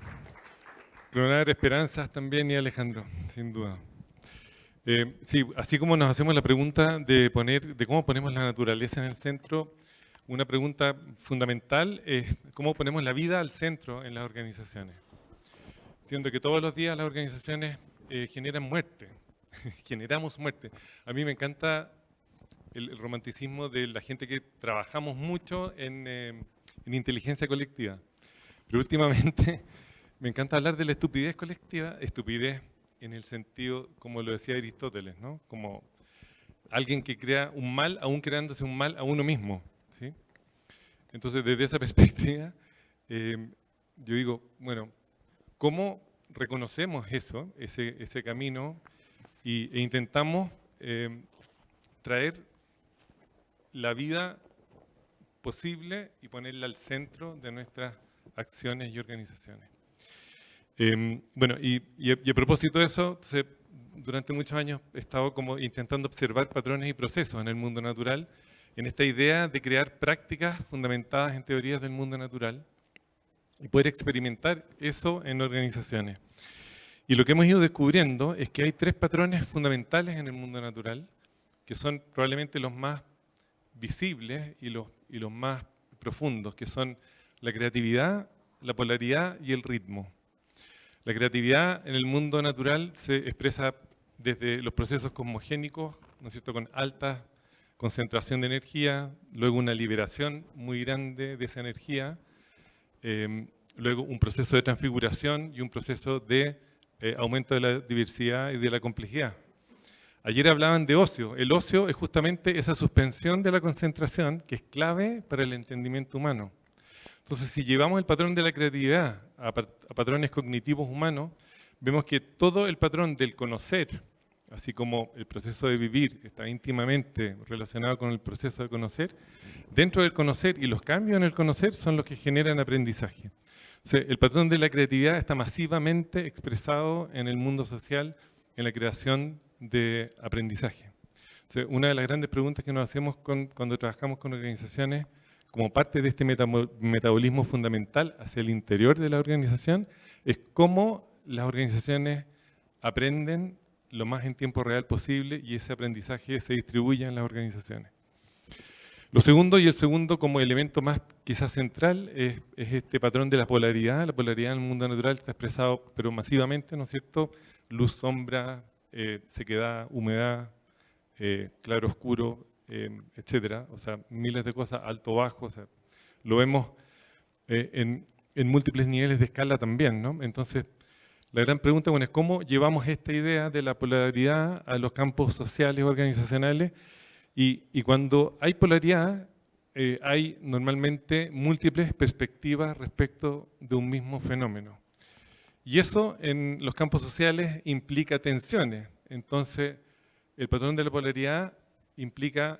Speaker 4: clonar esperanzas también y Alejandro, sin duda. Sí, así como nos hacemos la pregunta de cómo ponemos la naturaleza en el centro, una pregunta fundamental es cómo ponemos la vida al centro en las organizaciones. Siendo que todos los días las organizaciones generan muerte, generamos muerte. A mí me encanta el romanticismo de la gente que trabajamos mucho en inteligencia colectiva. Pero últimamente me encanta hablar de la estupidez colectiva, estupidez en el sentido, como lo decía Aristóteles, ¿no? Como alguien que crea un mal, aún creándose un mal a uno mismo, ¿sí? Entonces, desde esa perspectiva, yo digo, bueno, ¿cómo reconocemos eso, ese camino, e intentamos traer la vida posible y ponerla al centro de nuestras acciones y organizaciones? Bueno, y a propósito de eso, durante muchos años he estado como intentando observar patrones y procesos en el mundo natural, en esta idea de crear prácticas fundamentadas en teorías del mundo natural y poder experimentar eso en organizaciones. Y lo que hemos ido descubriendo es que hay tres patrones fundamentales en el mundo natural que son probablemente los más visibles y los más profundos, que son la creatividad, la polaridad y el ritmo. La creatividad en el mundo natural se expresa desde los procesos cosmogénicos, ¿no es cierto?, con alta concentración de energía, luego una liberación muy grande de esa energía, luego un proceso de transfiguración y un proceso de aumento de la diversidad y de la complejidad. Ayer hablaban de ocio. El ocio es justamente esa suspensión de la concentración que es clave para el entendimiento humano. Entonces, si llevamos el patrón de la creatividad a patrones cognitivos humanos, vemos que todo el patrón del conocer, así como el proceso de vivir está íntimamente relacionado con el proceso de conocer, dentro del conocer y los cambios en el conocer son los que generan aprendizaje. O sea, el patrón de la creatividad está masivamente expresado en el mundo social, en la creación de aprendizaje. O sea, una de las grandes preguntas que nos hacemos cuando trabajamos con organizaciones, como parte de este metabolismo fundamental hacia el interior de la organización, es cómo las organizaciones aprenden lo más en tiempo real posible y ese aprendizaje se distribuye en las organizaciones. Lo segundo, y el segundo como elemento más quizás central, es este patrón de la polaridad. La polaridad en el mundo natural está expresado, pero masivamente, ¿no es cierto? Luz, sombra, sequedad, humedad, claro, oscuro, etcétera. O sea, miles de cosas, alto, bajo. O sea, lo vemos en múltiples niveles de escala también, ¿no? Entonces, la gran pregunta, bueno, es cómo llevamos esta idea de la polaridad a los campos sociales, organizacionales. Y cuando hay polaridad, hay normalmente múltiples perspectivas respecto de un mismo fenómeno. Y eso en los campos sociales implica tensiones. Entonces, el patrón de la polaridad implica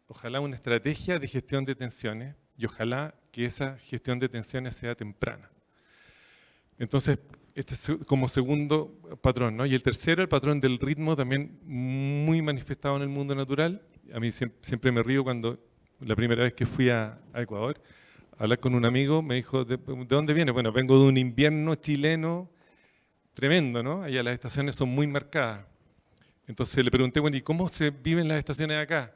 Speaker 4: ojalá una estrategia de gestión de tensiones y ojalá que esa gestión de tensiones sea temprana. Entonces, este es como segundo patrón, ¿no? Y el tercero, el patrón del ritmo, también muy manifestado en el mundo natural. A mí siempre me río cuando la primera vez que fui a Ecuador, a hablar con un amigo, me dijo, ¿de dónde viene? Bueno, vengo de un invierno chileno tremendo, ¿no? Allá las estaciones son muy marcadas. Entonces le pregunté, bueno, ¿y cómo se viven las estaciones acá?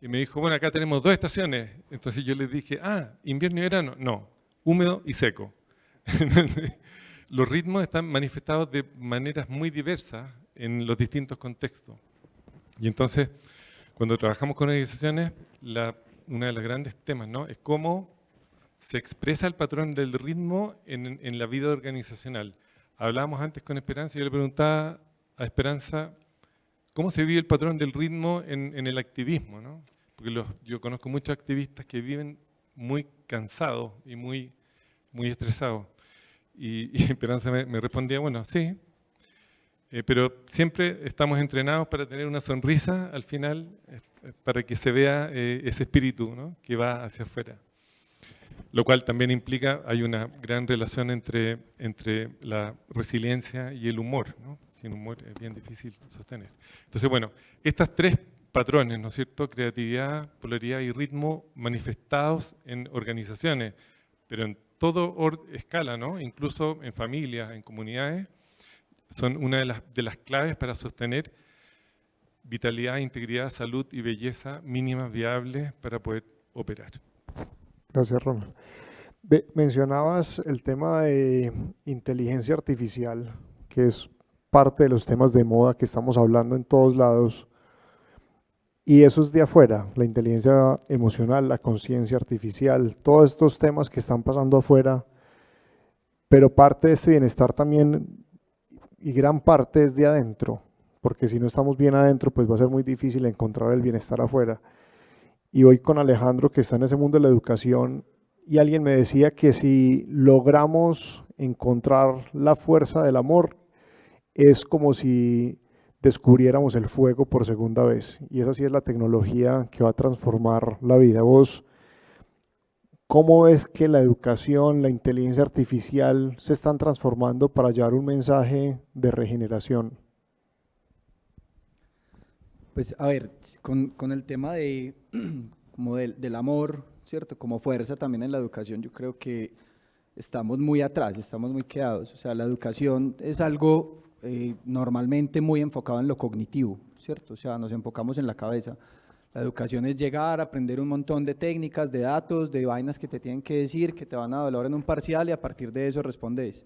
Speaker 4: Y me dijo, bueno, acá tenemos 2 estaciones. Entonces yo les dije, invierno y verano. No, húmedo y seco. Los ritmos están manifestados de maneras muy diversas en los distintos contextos. Y entonces, cuando trabajamos con organizaciones, uno de los grandes temas, ¿no?, es cómo se expresa el patrón del ritmo en la vida organizacional. Hablábamos antes con Esperanza y yo le preguntaba a Esperanza cómo se vive el patrón del ritmo en el activismo, ¿no? Porque yo conozco muchos activistas que viven muy cansados y muy estresados. Y Esperanza me respondía, bueno, sí, pero siempre estamos entrenados para tener una sonrisa al final, para que se vea ese espíritu, ¿no?, que va hacia afuera. Lo cual también implica, hay una gran relación entre la resiliencia y el humor, ¿no? Sin humor es bien difícil sostener. Entonces, bueno, estas 3 patrones, ¿no es cierto?, creatividad, polaridad y ritmo, manifestados en organizaciones, pero en todo escala, ¿no?, incluso en familias, en comunidades, son una de las claves para sostener vitalidad, integridad, salud y belleza mínimas viables para poder operar.
Speaker 1: Gracias, Ronald. Mencionabas el tema de inteligencia artificial, que es parte de los temas de moda que estamos hablando en todos lados, y eso es de afuera, la inteligencia emocional, la conciencia artificial, todos estos temas que están pasando afuera, pero parte de este bienestar también, y gran parte es de adentro, porque si no estamos bien adentro, pues va a ser muy difícil encontrar el bienestar afuera. Y hoy con Alejandro, que está en ese mundo de la educación, y alguien me decía que si logramos encontrar la fuerza del amor, es como si descubriéramos el fuego por segunda vez. Y esa sí es la tecnología que va a transformar la vida. Vos, ¿cómo ves que la educación, la inteligencia artificial se están transformando para llevar un mensaje de regeneración?
Speaker 5: Pues a ver, con el tema como del amor, ¿cierto?, como fuerza también en la educación, yo creo que estamos muy atrás, estamos muy quedados. O sea, la educación es algo normalmente muy enfocado en lo cognitivo, ¿cierto? O sea, nos enfocamos en la cabeza. La educación es llegar a aprender un montón de técnicas, de datos, de vainas que te tienen que decir, que te van a valorar en un parcial y a partir de eso respondes.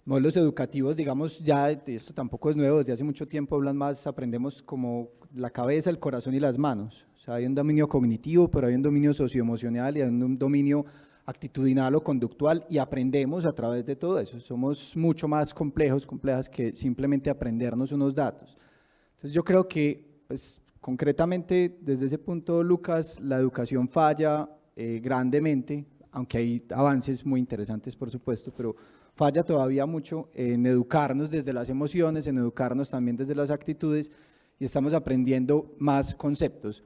Speaker 5: Modelos educativos, digamos, ya esto tampoco es nuevo, desde hace mucho tiempo hablan más, aprendemos como la cabeza, el corazón y las manos. O sea, hay un dominio cognitivo, pero hay un dominio socioemocional y hay un dominio actitudinal o conductual y aprendemos a través de todo eso. Somos mucho más complejas que simplemente aprendernos unos datos. Entonces yo creo que, pues, concretamente, desde ese punto, Lucas, la educación falla grandemente, aunque hay avances muy interesantes, por supuesto, pero falla todavía mucho en educarnos desde las emociones, en educarnos también desde las actitudes, y estamos aprendiendo más conceptos.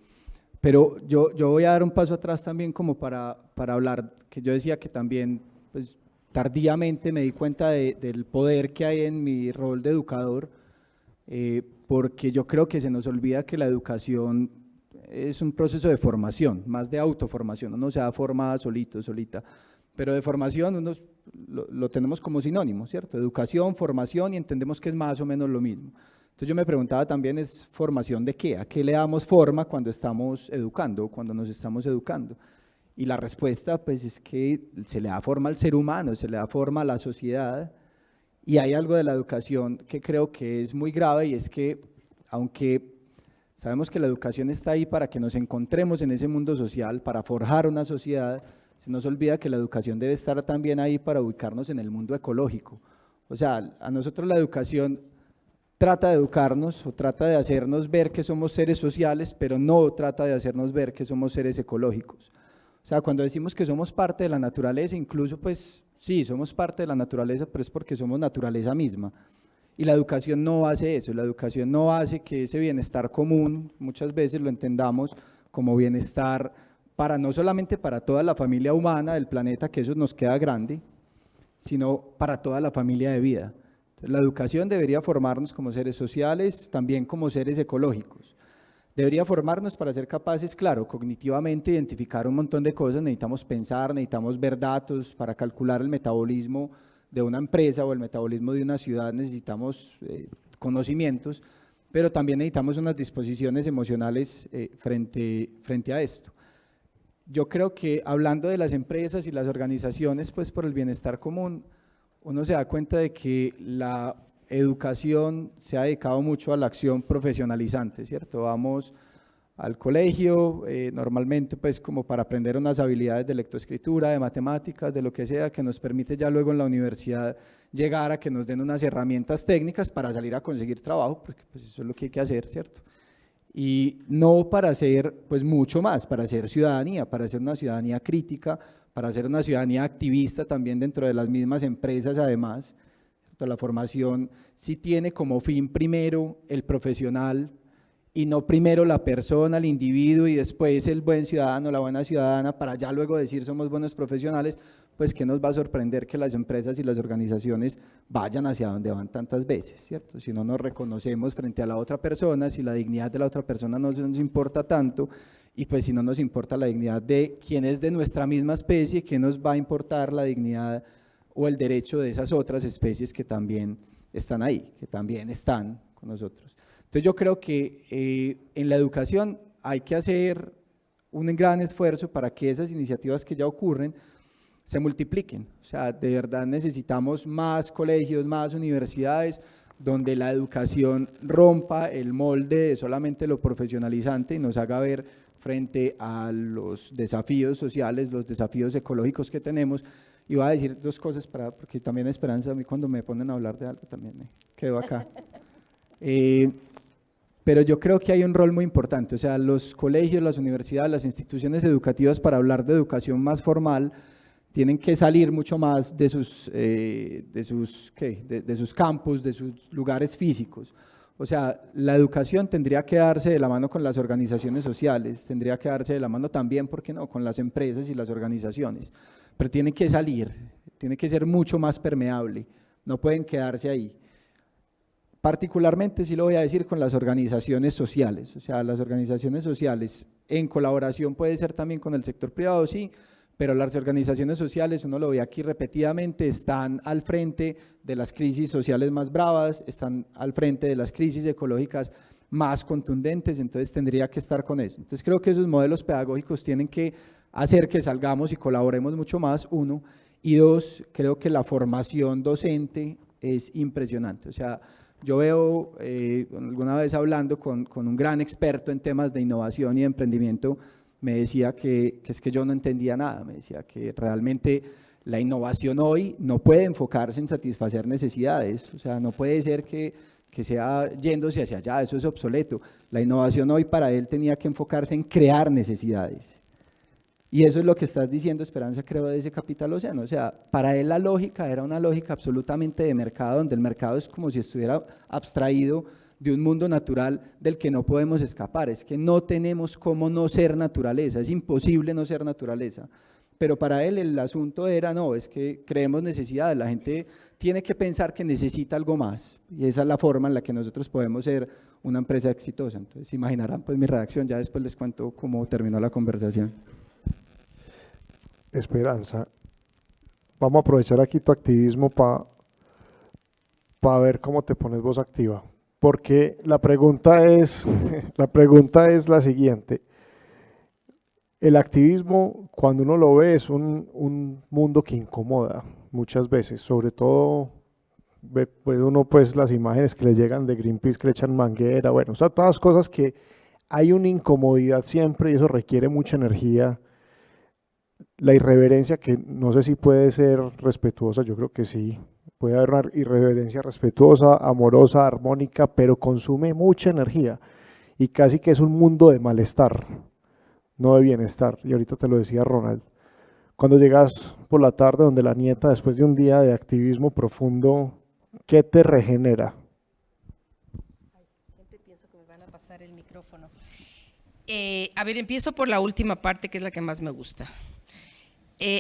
Speaker 5: Pero yo voy a dar un paso atrás también como para hablar, que yo decía que también, pues, tardíamente me di cuenta del poder que hay en mi rol de educador, porque yo creo que se nos olvida que la educación es un proceso de formación, más de autoformación, uno se da forma solito, solita, pero de formación uno lo tenemos como sinónimo, ¿cierto? Educación, formación, y entendemos que es más o menos lo mismo. Entonces yo me preguntaba también, ¿es formación de qué? ¿A qué le damos forma cuando estamos educando, cuando nos estamos educando? Y la respuesta, pues, es que se le da forma al ser humano, se le da forma a la sociedad. Y hay algo de la educación que creo que es muy grave, y es que, aunque sabemos que la educación está ahí para que nos encontremos en ese mundo social, para forjar una sociedad, se nos olvida que la educación debe estar también ahí para ubicarnos en el mundo ecológico. O sea, a nosotros la educación trata de educarnos o trata de hacernos ver que somos seres sociales, pero no trata de hacernos ver que somos seres ecológicos. O sea, cuando decimos que somos parte de la naturaleza, incluso, pues, sí, somos parte de la naturaleza, pero es porque somos naturaleza misma. Y la educación no hace eso, la educación no hace que ese bienestar común, muchas veces lo entendamos como bienestar para no solamente para toda la familia humana del planeta, que eso nos queda grande, sino para toda la familia de vida. Entonces, la educación debería formarnos como seres sociales, también como seres ecológicos. Debería formarnos para ser capaces, claro, cognitivamente identificar un montón de cosas, necesitamos pensar, necesitamos ver datos para calcular el metabolismo de una empresa o el metabolismo de una ciudad, necesitamos conocimientos, pero también necesitamos unas disposiciones emocionales frente a esto. Yo creo que hablando de las empresas y las organizaciones, pues, por el bienestar común, uno se da cuenta de que la educación se ha dedicado mucho a la acción profesionalizante, ¿cierto? Vamos al colegio, normalmente, pues, como para aprender unas habilidades de lectoescritura, de matemáticas, de lo que sea, que nos permite ya luego en la universidad llegar a que nos den unas herramientas técnicas para salir a conseguir trabajo, porque, pues, eso es lo que hay que hacer, ¿cierto? Y no para hacer, pues, mucho más, para hacer ciudadanía, para hacer una ciudadanía crítica, para hacer una ciudadanía activista también dentro de las mismas empresas, además. La formación sí tiene como fin primero el profesional y no primero la persona, el individuo, y después el buen ciudadano, la buena ciudadana, para ya luego decir somos buenos profesionales. Pues ¿qué nos va a sorprender que las empresas y las organizaciones vayan hacia donde van tantas veces, ¿cierto? Si no nos reconocemos frente a la otra persona, si la dignidad de la otra persona no nos importa tanto, y pues si no nos importa la dignidad de quien es de nuestra misma especie, ¿qué nos va a importar la dignidad o el derecho de esas otras especies que también están ahí, que también están con nosotros? Entonces yo creo que en la educación hay que hacer un gran esfuerzo para que esas iniciativas que ya ocurren se multipliquen. O sea, de verdad necesitamos más colegios, más universidades, donde la educación rompa el molde de solamente lo profesionalizante y nos haga ver frente a los desafíos sociales, los desafíos ecológicos que tenemos. Y voy a decir dos cosas, porque también Esperanza, a mí cuando me ponen a hablar de algo también me quedo acá. Pero yo creo que hay un rol muy importante, o sea, los colegios, las universidades, las instituciones educativas, para hablar de educación más formal, tienen que salir mucho más de sus campus, de sus lugares físicos. O sea, la educación tendría que darse de la mano con las organizaciones sociales, tendría que darse de la mano también, ¿por qué no?, con las empresas y las organizaciones, pero tiene que salir, tiene que ser mucho más permeable, no pueden quedarse ahí. Particularmente, sí lo voy a decir, con las organizaciones sociales, o sea, las organizaciones sociales en colaboración puede ser también con el sector privado, sí, pero las organizaciones sociales, uno lo ve aquí repetidamente, están al frente de las crisis sociales más bravas, están al frente de las crisis ecológicas más contundentes, entonces tendría que estar con eso. Entonces creo que esos modelos pedagógicos tienen que hacer que salgamos y colaboremos mucho más, uno, y dos, creo que la formación docente es impresionante. O sea, yo veo, alguna vez hablando con un gran experto en temas de innovación y de emprendimiento, me decía que es que yo no entendía nada, me decía que realmente la innovación hoy no puede enfocarse en satisfacer necesidades, o sea, no puede ser que sea yéndose hacia allá, eso es obsoleto. La innovación hoy para él tenía que enfocarse en crear necesidades. Y eso es lo que estás diciendo, Esperanza, creo, de ese Capital Océano. O sea, para él la lógica era una lógica absolutamente de mercado, donde el mercado es como si estuviera abstraído de un mundo natural del que no podemos escapar. Es que no tenemos cómo no ser naturaleza, es imposible no ser naturaleza. Pero para él el asunto era, no, es que creemos necesidades, la gente tiene que pensar que necesita algo más. Y esa es la forma en la que nosotros podemos ser una empresa exitosa. Entonces, imaginarán pues mi reacción, ya después les cuento cómo terminó la conversación.
Speaker 1: Esperanza, vamos a aprovechar aquí tu activismo para ver cómo te pones vos activa, porque la pregunta es la siguiente. El activismo, cuando uno lo ve, es un mundo que incomoda muchas veces, sobre todo ve uno pues las imágenes que le llegan de Greenpeace, que le echan manguera, bueno, o sea, todas las cosas que hay una incomodidad siempre y eso requiere mucha energía. La irreverencia, que no sé si puede ser respetuosa, yo creo que sí, puede haber una irreverencia respetuosa, amorosa, armónica, pero consume mucha energía y casi que es un mundo de malestar, no de bienestar. Y ahorita te lo decía Ronald, cuando llegas por la tarde donde la nieta, después de un día de activismo profundo, ¿qué te regenera?
Speaker 3: Siempre pienso que me van a pasar el micrófono. A ver, empiezo por la última parte, que es la que más me gusta.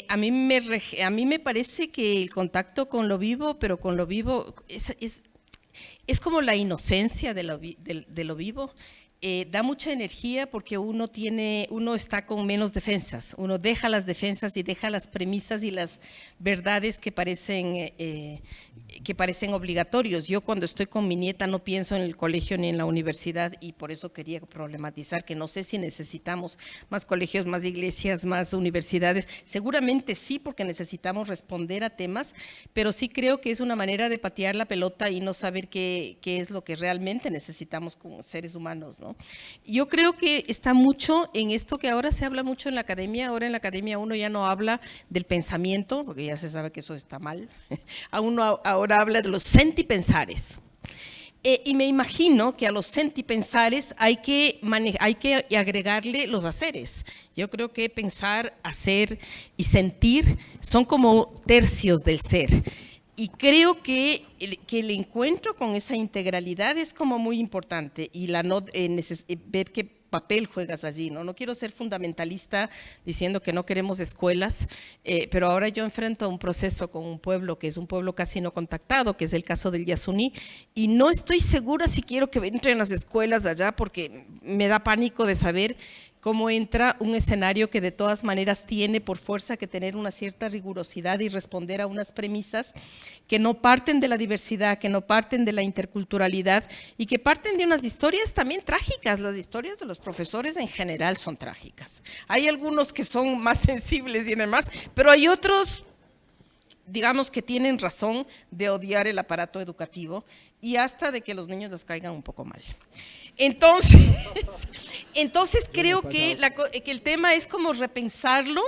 Speaker 3: A mí me parece que el contacto con lo vivo, pero con lo vivo es como la inocencia de lo vivo. Da mucha energía porque uno está con menos defensas, uno deja las defensas y deja las premisas y las verdades que parecen obligatorios. Yo cuando estoy con mi nieta no pienso en el colegio ni en la universidad y por eso quería problematizar que no sé si necesitamos más colegios, más iglesias, más universidades. Seguramente sí, porque necesitamos responder a temas, pero sí creo que es una manera de patear la pelota y no saber qué es lo que realmente necesitamos como seres humanos, ¿no? Yo creo que está mucho en esto que ahora se habla mucho en la academia. Ahora en la academia uno ya no habla del pensamiento, porque ya se sabe que eso está mal. Ahora habla de los sentipensares. Y me imagino que a los sentipensares hay que agregarle los haceres. Yo creo que pensar, hacer y sentir son como tercios del ser. Y creo que el encuentro con esa integralidad es como muy importante y ver qué papel juegas allí, ¿no? No quiero ser fundamentalista diciendo que no queremos escuelas, pero ahora yo enfrento un proceso con un pueblo que es un pueblo casi no contactado, que es el caso del Yasuní, y no estoy segura si quiero que entren las escuelas allá porque me da pánico de saber cómo entra un escenario que de todas maneras tiene por fuerza que tener una cierta rigurosidad y responder a unas premisas que no parten de la diversidad, que no parten de la interculturalidad y que parten de unas historias también trágicas. Las historias de los profesores en general son trágicas. Hay algunos que son más sensibles y demás, pero hay otros, digamos, que tienen razón de odiar el aparato educativo y hasta de que los niños les caigan un poco mal. Entonces creo que el tema es como repensarlo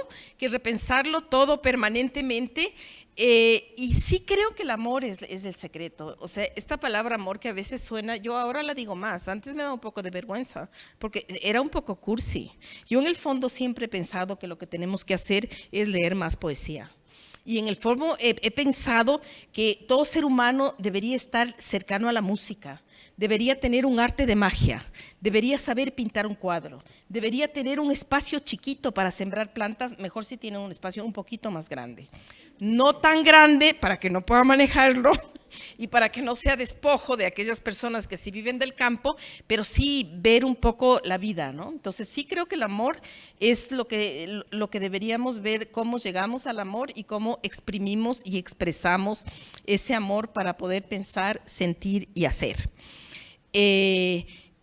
Speaker 3: todo permanentemente, y sí creo que el amor es el secreto. O sea, esta palabra amor que a veces suena, yo ahora la digo más, antes me da un poco de vergüenza, porque era un poco cursi. Yo en el fondo siempre he pensado que lo que tenemos que hacer es leer más poesía. Y en el fondo he pensado que todo ser humano debería estar cercano a la música, debería tener un arte de magia, debería saber pintar un cuadro, debería tener un espacio chiquito para sembrar plantas, mejor si tiene un espacio un poquito más grande. No tan grande para que no pueda manejarlo, y para que no sea despojo de aquellas personas que sí viven del campo, pero sí ver un poco la vida, ¿no? Entonces sí creo que el amor es lo que deberíamos ver, cómo llegamos al amor y cómo exprimimos y expresamos ese amor para poder pensar, sentir y hacer.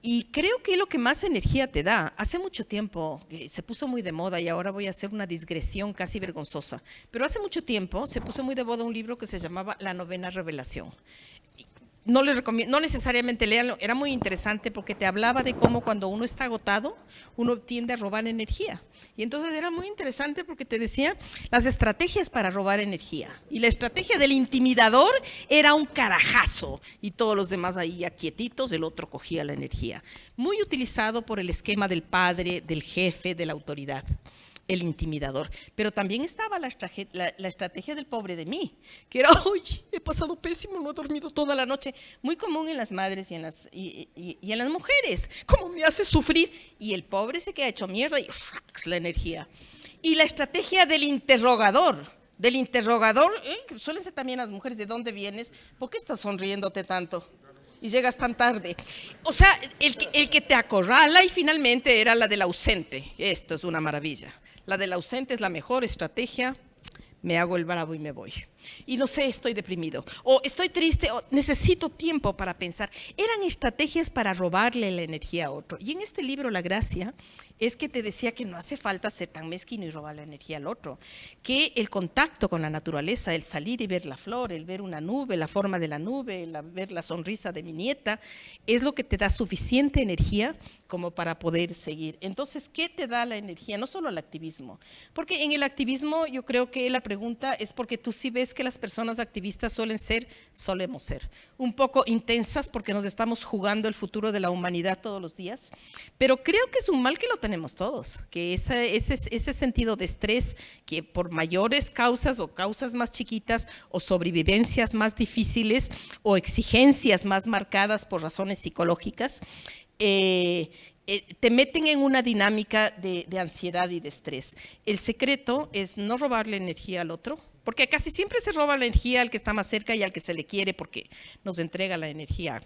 Speaker 3: Y creo que lo que más energía te da, hace mucho tiempo se puso muy de moda y ahora voy a hacer una digresión casi vergonzosa, pero hace mucho tiempo se puso muy de moda un libro que se llamaba La Novena Revelación. No les recomiendo, no necesariamente léanlo, era muy interesante porque te hablaba de cómo cuando uno está agotado, uno tiende a robar energía. Y entonces era muy interesante porque te decía las estrategias para robar energía. Y la estrategia del intimidador era un carajazo y todos los demás ahí quietitos, el otro cogía la energía. Muy utilizado por el esquema del padre, del jefe, de la autoridad. El intimidador, pero también estaba la estrategia del pobre de mí, que era, ¡ay, he pasado pésimo, no he dormido toda la noche! Muy común en las madres y en las mujeres, ¿cómo me hace sufrir? Y el pobre se queda hecho mierda y la energía. Y la estrategia del interrogador, suelen ser también las mujeres, ¿de dónde vienes? ¿Por qué estás sonriéndote tanto? Y llegas tan tarde. O sea, el que te acorrala y finalmente era la del ausente. Esto es una maravilla. La del ausente es la mejor estrategia. Me hago el bravo y me voy. Y no sé, estoy deprimido, o estoy triste, o necesito tiempo para pensar. Eran estrategias para robarle la energía a otro. Y en este libro, La Gracia, es que te decía que no hace falta ser tan mezquino y robar la energía al otro, que el contacto con la naturaleza, el salir y ver la flor, el ver una nube, la forma de la nube, ver la sonrisa de mi nieta, es lo que te da suficiente energía como para poder seguir. Entonces, ¿qué te da la energía? No solo el activismo, porque en el activismo yo creo que la pregunta es porque tú sí ves que las personas activistas solemos ser un poco intensas porque nos estamos jugando el futuro de la humanidad todos los días, pero creo que es un mal que lo tenemos todos, que ese sentido de estrés que por mayores causas o causas más chiquitas o sobrevivencias más difíciles o exigencias más marcadas por razones psicológicas, te meten en una dinámica de ansiedad y de estrés. El secreto es no robarle energía al otro, porque casi siempre se roba la energía al que está más cerca y al que se le quiere, porque nos entrega la energía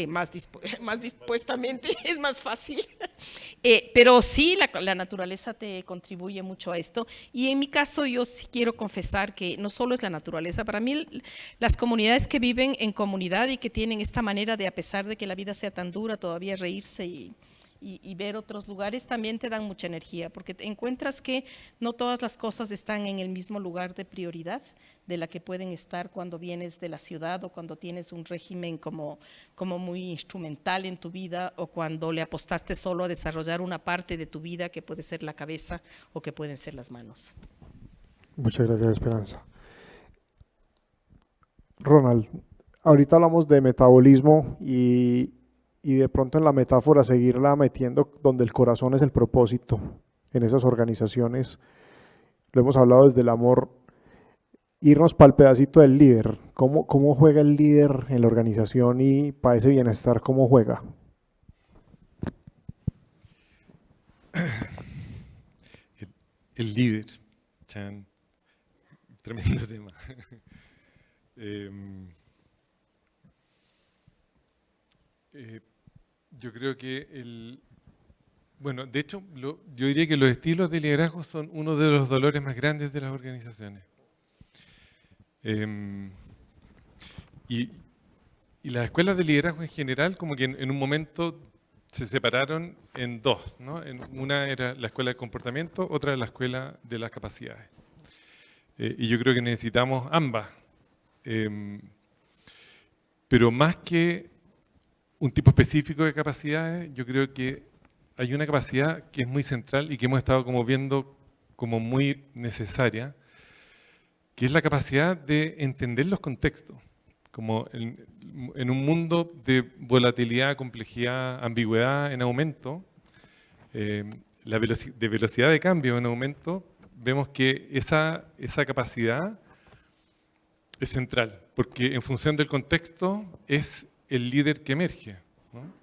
Speaker 3: más dispuestamente, es más fácil. Pero sí, la naturaleza te contribuye mucho a esto. Y en mi caso, yo sí quiero confesar que no solo es la naturaleza, para mí las comunidades que viven en comunidad y que tienen esta manera de, a pesar de que la vida sea tan dura, todavía reírse y ver otros lugares también te dan mucha energía, porque te encuentras que no todas las cosas están en el mismo lugar de prioridad de la que pueden estar cuando vienes de la ciudad o cuando tienes un régimen como muy instrumental en tu vida, o cuando le apostaste solo a desarrollar una parte de tu vida que puede ser la cabeza o que pueden ser las manos.
Speaker 1: Muchas gracias, Esperanza. Ronald, ahorita hablamos de metabolismo y de pronto en la metáfora seguirla metiendo donde el corazón es el propósito en esas organizaciones. Lo hemos hablado desde el amor. Irnos para el pedacito del líder. ¿Cómo juega el líder en la organización y para ese bienestar, cómo juega?
Speaker 4: El líder, Chan, tremendo tema. Yo creo que bueno, de hecho, yo diría que los estilos de liderazgo son uno de los dolores más grandes de las organizaciones. Y las escuelas de liderazgo en general, como que en un momento se separaron en dos, ¿no? Una era la escuela del comportamiento, otra era la escuela de las capacidades. Y yo creo que necesitamos ambas. Pero más que un tipo específico de capacidades, yo creo que hay una capacidad que es muy central y que hemos estado como viendo como muy necesaria, que es la capacidad de entender los contextos. Como en un mundo de volatilidad, complejidad, ambigüedad en aumento, de velocidad de cambio en aumento, vemos que esa capacidad es central, porque en función del contexto es el líder que emerge, ¿no?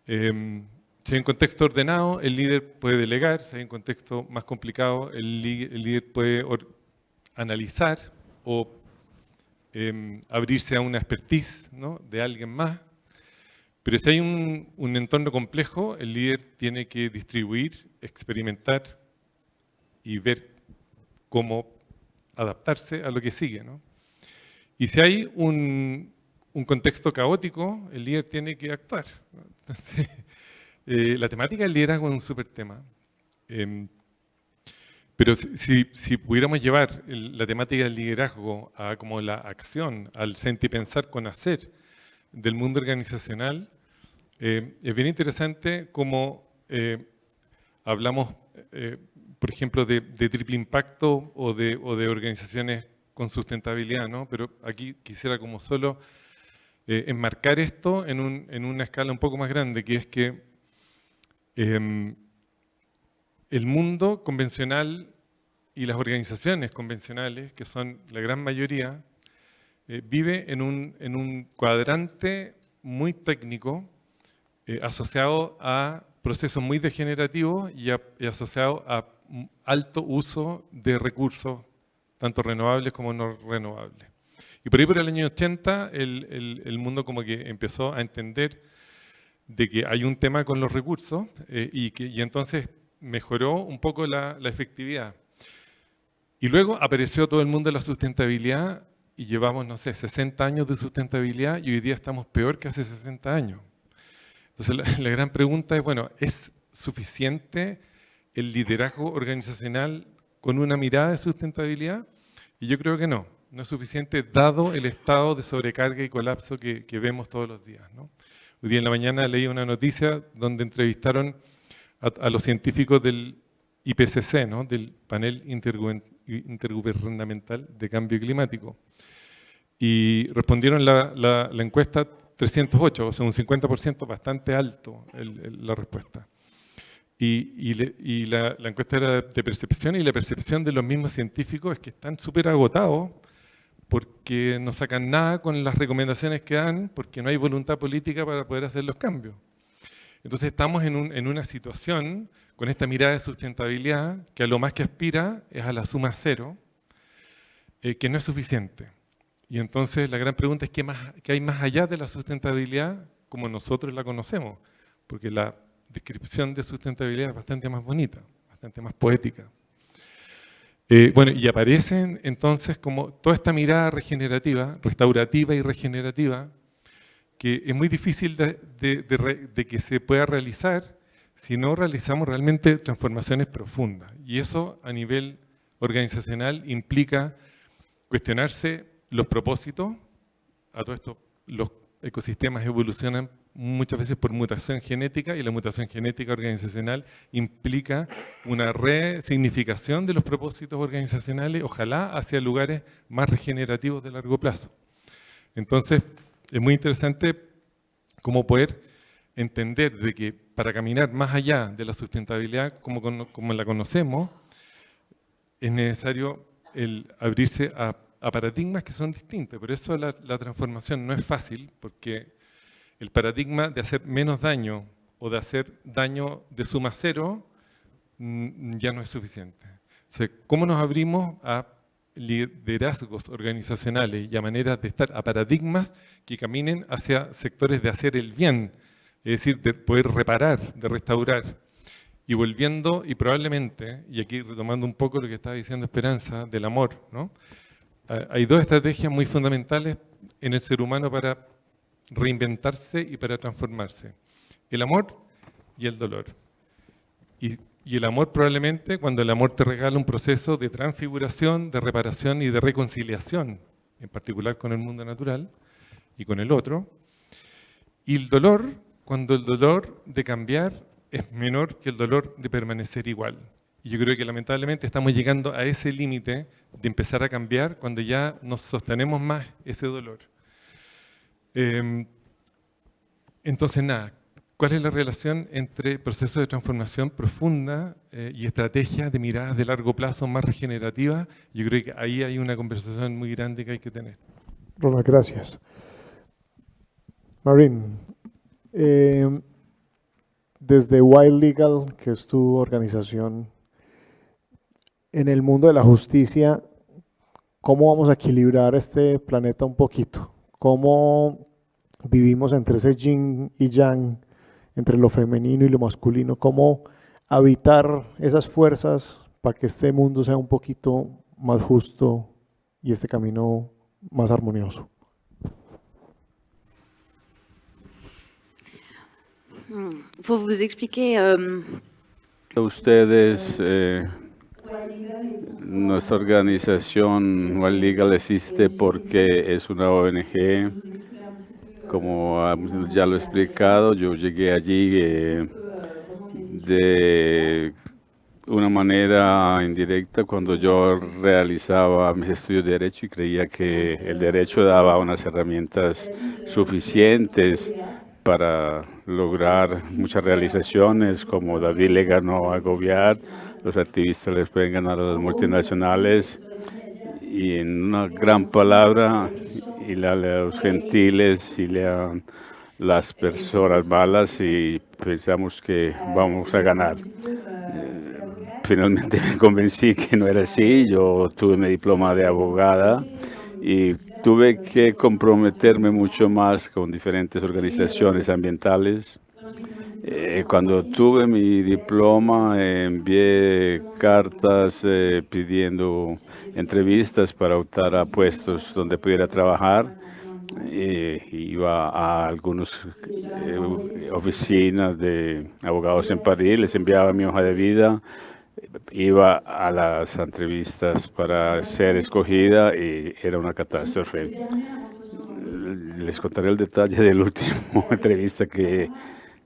Speaker 4: Si hay un contexto ordenado, el líder puede delegar; si hay un contexto más complicado, el líder puede analizar o abrirse a una expertise, ¿no?, de alguien más. Pero si hay un entorno complejo, el líder tiene que distribuir, experimentar y ver cómo adaptarse a lo que sigue, ¿no? Y si hay un contexto caótico, el líder tiene que actuar, ¿no? Entonces, la temática del liderazgo es un súper tema. Pero si pudiéramos llevar la temática del liderazgo a como la acción, al sentir, pensar con hacer del mundo organizacional, es bien interesante cómo hablamos, por ejemplo, de triple impacto o de organizaciones con sustentabilidad, ¿no? Pero aquí quisiera como solo enmarcar esto en una escala un poco más grande, que es que el mundo convencional y las organizaciones convencionales, que son la gran mayoría, vive en un cuadrante muy técnico, asociado a procesos muy degenerativos y asociado a alto uso de recursos, tanto renovables como no renovables. Y por ahí por el año 80 el mundo como que empezó a entender de que hay un tema con los recursos y entonces mejoró un poco la efectividad. Y luego apareció todo el mundo de la sustentabilidad y llevamos, no sé, 60 años de sustentabilidad y hoy día estamos peor que hace 60 años. Entonces la gran pregunta es, bueno, ¿es suficiente el liderazgo organizacional con una mirada de sustentabilidad? Y yo creo que no es suficiente dado el estado de sobrecarga y colapso que vemos todos los días, ¿no? Hoy día en la mañana leí una noticia donde entrevistaron a los científicos del IPCC, ¿no?, del Panel Intergubernamental de Cambio Climático. Y respondieron la encuesta 308, o sea, un 50% bastante alto la respuesta. Y la encuesta era de percepción, y la percepción de los mismos científicos es que están súper agotados porque no sacan nada con las recomendaciones que dan, porque no hay voluntad política para poder hacer los cambios. Entonces estamos en una situación con esta mirada de sustentabilidad que a lo más que aspira es a la suma cero, que no es suficiente. Y entonces la gran pregunta es ¿qué hay más allá de la sustentabilidad como nosotros la conocemos? Porque la descripción de sustentabilidad es bastante más bonita, bastante más poética. Bueno, y aparecen entonces como toda esta mirada regenerativa, restaurativa y regenerativa, que es muy difícil de que se pueda realizar si no realizamos realmente transformaciones profundas. Y eso a nivel organizacional implica cuestionarse los propósitos. A todo esto, los ecosistemas evolucionan muchas veces por mutación genética, y la mutación genética organizacional implica una resignificación de los propósitos organizacionales, ojalá hacia lugares más regenerativos de largo plazo. Entonces, es muy interesante cómo poder entender de que para caminar más allá de la sustentabilidad como la conocemos, es necesario abrirse a paradigmas que son distintos. Por eso la transformación no es fácil, porque el paradigma de hacer menos daño o de hacer daño de suma cero ya no es suficiente. O sea, ¿cómo nos abrimos a liderazgos organizacionales y a maneras de estar, a paradigmas que caminen hacia sectores de hacer el bien, es decir, de poder reparar, de restaurar? Y volviendo, y probablemente, y aquí retomando un poco lo que estaba diciendo Esperanza, del amor, ¿no? Hay dos estrategias muy fundamentales en el ser humano para reinventarse y para transformarse: el amor y el dolor. Y el amor probablemente, cuando el amor te regala un proceso de transfiguración, de reparación y de reconciliación, en particular con el mundo natural y con el otro. Y el dolor, cuando el dolor de cambiar es menor que el dolor de permanecer igual. Y yo creo que lamentablemente estamos llegando a ese límite de empezar a cambiar cuando ya nos sostenemos más ese dolor. Entonces, nada, ¿cuál es la relación entre procesos de transformación profunda y estrategias de miradas de largo plazo más regenerativas? Yo creo que ahí hay una conversación muy grande que hay que tener.
Speaker 1: Ronald, gracias. Marín, desde Wild Legal, que es tu organización, en el mundo de la justicia, ¿Cómo vamos a equilibrar este planeta un poquito? ¿Cómo vivimos entre ese yin y yang, entre lo femenino y lo masculino? ¿Cómo habitar esas fuerzas para que este mundo sea un poquito más justo y este camino más armonioso?
Speaker 6: Pour vous expliquer,
Speaker 7: Ustedes, nuestra organización One Legal existe porque es una ONG. Como ya lo he explicado, yo llegué allí de una manera indirecta cuando yo realizaba mis estudios de Derecho y creía que el Derecho daba unas herramientas suficientes para lograr muchas realizaciones, como David le ganó a Gobert, los activistas les pueden ganar a las multinacionales, y en una gran palabra, y a los gentiles y a las personas malas, y pensamos que vamos a ganar. Finalmente me convencí que no era así. Yo tuve mi diploma de abogada y tuve que comprometerme mucho más con diferentes organizaciones ambientales. Cuando tuve mi diploma, envié cartas pidiendo entrevistas para optar a puestos donde pudiera trabajar. Iba a algunas oficinas de abogados en París, les enviaba mi hoja de vida, iba a las entrevistas para ser escogida y era una catástrofe. Les contaré el detalle de la última entrevista que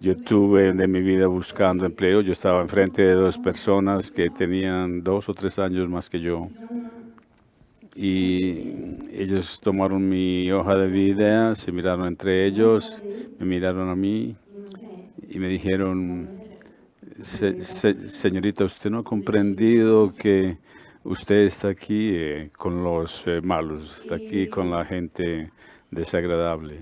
Speaker 7: yo tuve de mi vida buscando empleo. Yo estaba enfrente de dos personas que tenían 2 o 3 años más que yo. Y ellos tomaron mi hoja de vida, se miraron entre ellos, me miraron a mí y me dijeron: señorita, usted no ha comprendido que usted está aquí con los malos, está aquí con la gente desagradable.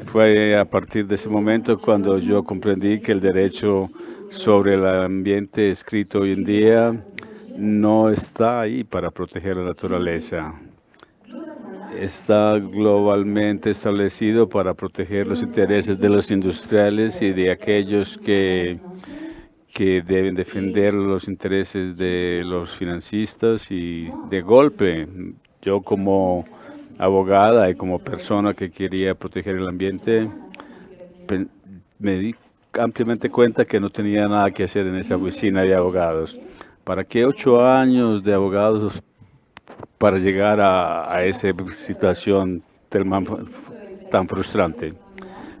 Speaker 7: Fue a partir de ese momento cuando yo comprendí que el derecho sobre el ambiente escrito hoy en día no está ahí para proteger la naturaleza. Está globalmente establecido para proteger los intereses de los industriales y de aquellos que deben defender los intereses de los financistas. Y de golpe, yo como abogada y como persona que quería proteger el ambiente, me di ampliamente cuenta que no tenía nada que hacer en esa oficina de abogados. ¿Para qué 8 años de abogados para llegar a esa situación tan frustrante?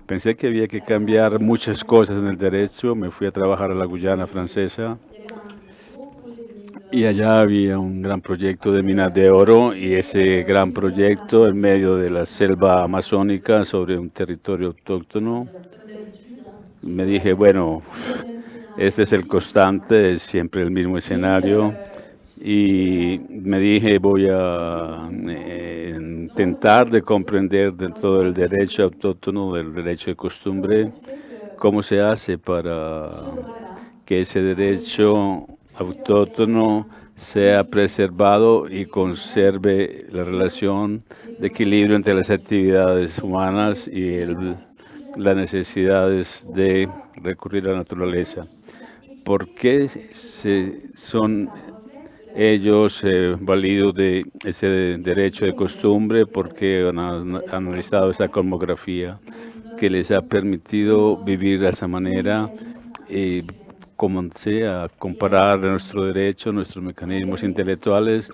Speaker 7: Pensé que había que cambiar muchas cosas en el derecho. Me fui a trabajar a la Guyana Francesa y allá había un gran proyecto de minas de oro, y ese gran proyecto en medio de la selva amazónica sobre un territorio autóctono. Me dije, bueno, este es el constante, es siempre el mismo escenario. Y me dije, voy a intentar de comprender dentro del derecho autóctono, del derecho de costumbre, cómo se hace para que ese derecho autóctono sea preservado y conserve la relación de equilibrio entre las actividades humanas y las necesidades de recurrir a la naturaleza. ¿Por qué son ellos válidos de ese derecho de costumbre? Porque han analizado esa cosmografía que les ha permitido vivir de esa manera. Comencé a comparar nuestro derecho, nuestros mecanismos intelectuales,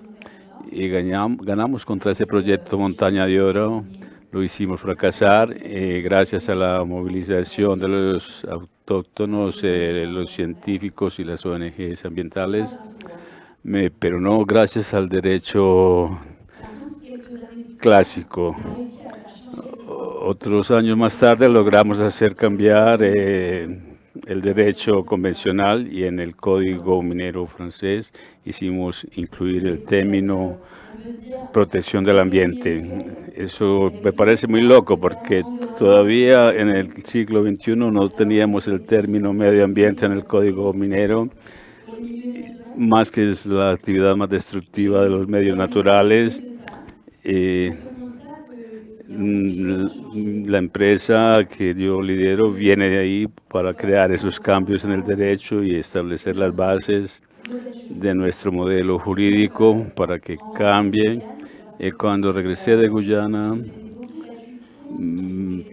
Speaker 7: y ganamos contra ese proyecto Montaña de Oro. Lo hicimos fracasar gracias a la movilización de los autóctonos, los científicos y las ONGs ambientales, pero no gracias al derecho clásico. Otros años más tarde logramos hacer cambiar el derecho convencional, y en el Código Minero francés hicimos incluir el término protección del ambiente. Eso me parece muy loco porque todavía en el siglo XXI no teníamos el término medio ambiente en el Código Minero. más que es la actividad más destructiva de los medios naturales. La empresa que yo lidero viene de ahí para crear esos cambios en el derecho y establecer las bases de nuestro modelo jurídico para que cambie. Cuando regresé de Guyana,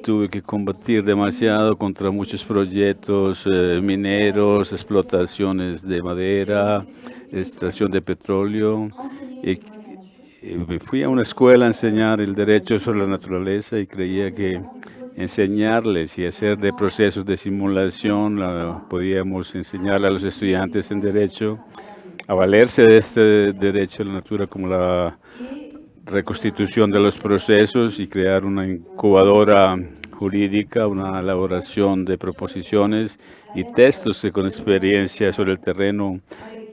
Speaker 7: tuve que combatir demasiado contra muchos proyectos mineros, explotaciones de madera, extracción de petróleo. Me fui a una escuela a enseñar el derecho sobre la naturaleza y creía que enseñarles y hacer de procesos de simulación podíamos enseñarle a los estudiantes en derecho a valerse de este derecho a la natura como la reconstitución de los procesos y crear una incubadora jurídica, una elaboración de proposiciones y textos con experiencia sobre el terreno